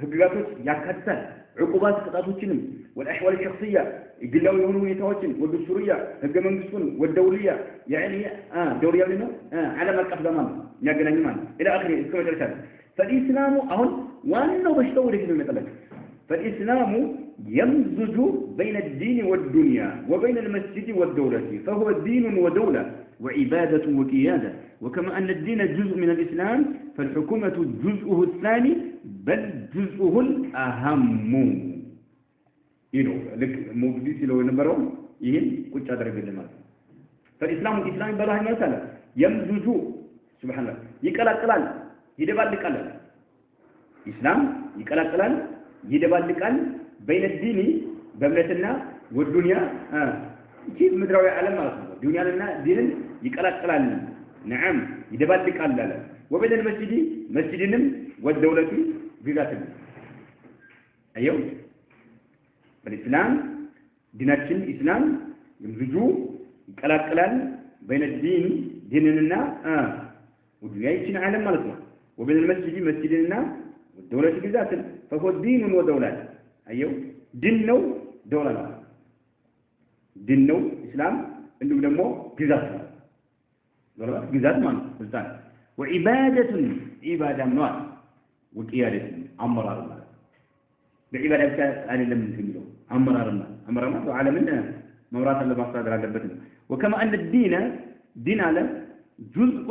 هجراتك يكتسل عقوبات قطعتوچንም والأحوال الشخصية يقلوا يهونوا يتواجن والدستورية هجة منقصون والدولية يعني دورية منه على مركب زمان يقنعني مان إلى آخره كما ترسل فالإسلام أهون وأنه بشتوري في المثلث فالإسلام يمزج بين الدين والدنيا وبين المسجد والدولة فهو دين ودولة وعبادة وقيادة وكما أن الدين جزء من الإسلام فالحكومة جزءه الثاني بل جزءه الأهم إنه لك موجودين لو نبرهم يهين كل شيء درجة المال فالإسلام بلاه مثلا يمزج سبحان الله يكلا كلال يدبال كلال إسلام يكلا كلال يدبال كلال بين الدين بملتنا والدنيا كيف مدراوي عالم مالك دنيا لنا دين يكلا كلال نعم يدبال كلال وبين المسجد مسجدنا والدولة بذاتنا أيوه الإسلام ديناتنا الإسلام يمزجوا يكلا بين الدين ديننا والدنيا يتشن عالم مالتنا وبين المسجد مسجدنا والدولة بذاتنا فهو دين ودولة أيوه ديننا دولة ديننا إسلام إنه لما بذاتنا دولة بذات مان سلطان وعبادة عبادة منوع وقيادة أمر الله بعبادة أهل لم نسميه أمر الله وعالمنا مرات الله بصادر على بتنا وكما أن الدين دين على جزء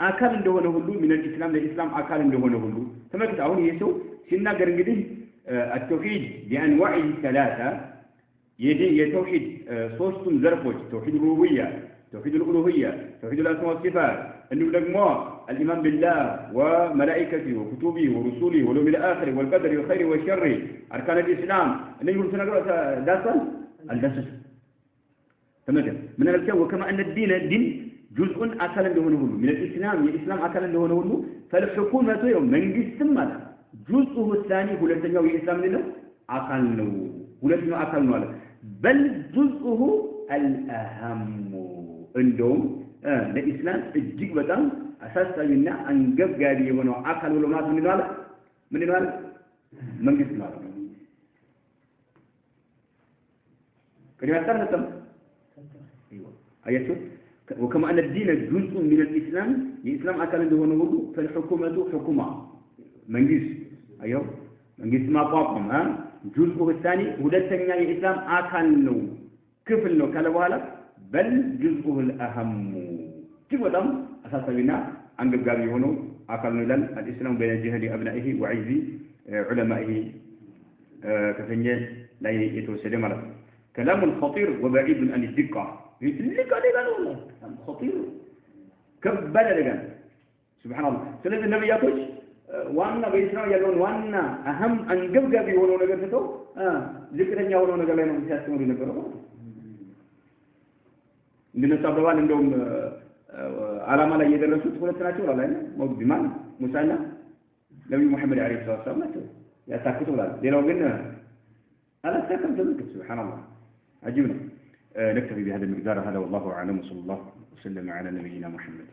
أكل له هلو من الإسلام للإسلام أكل له هلو ثم كتاعون يسوع سنة قرنجدي التوحيد بأنواعه الثلاثة يجي يتوحيد صوص زرفوج توحيد الربوبية توحيد الألوهية توحيد الأسماء والصفات أنه لجمع الإيمان بالله وملائكته وكتبه ورسوله واليوم الآخر والقدر والخير والشر أركان الإسلام أن يقول سنقرأ داسا الداسس تمام من الكتاب وكما أن الدين جزء أكل له من الإسلام أكل له فالحكومة يوم من جسم جزءه الثاني هو الثاني الإسلام لنا أكل له ولكنه أكل له بل جزءه الأهم عندهم الإسلام الجيك بدم أساس لنا أنجب جاري ونو أكل ولمات من الوالد من جسم هذا كلمة ثالثة أيوة أيشو وكما أن الدين جزء من الإسلام الإسلام أكل له ونو فالحكومة حكومة من جسم أيوة من جسم ما قاقم جزءه الثاني ودتنيا الإسلام أكل له كيف له كلا بل جزءه الأهم تبدأ أساسا عن الجاري هنا أكل لنا الإسلام بين جهل أبنائه وعز علمائه كفنجة لا يتوسل مرة كلام خطير وبعيد عن الدقة يتلقى لنا والله خطير كبل لنا سبحان الله سلسل النبي يقول وانا بإسلام يقولون وانا أهم أن جاري هنا نقدته ذكرنا هنا نقدنا مسياسون نقدره እንደነ ሳብራን እንደውም አላማ ላይ የደረሱት ሁለት ናቸው አላለ ሞት ቢማን ሙሳና ነብዩ መሐመድ አለይሂ ሰላም ናቸው ያሳክቱ ብሏል ሌላው ግን አላሳከም ተመልከት سبحان الله عجيب نكتفي بهذا المقدار هذا والله اعلم وصلى الله وسلم على نبينا محمد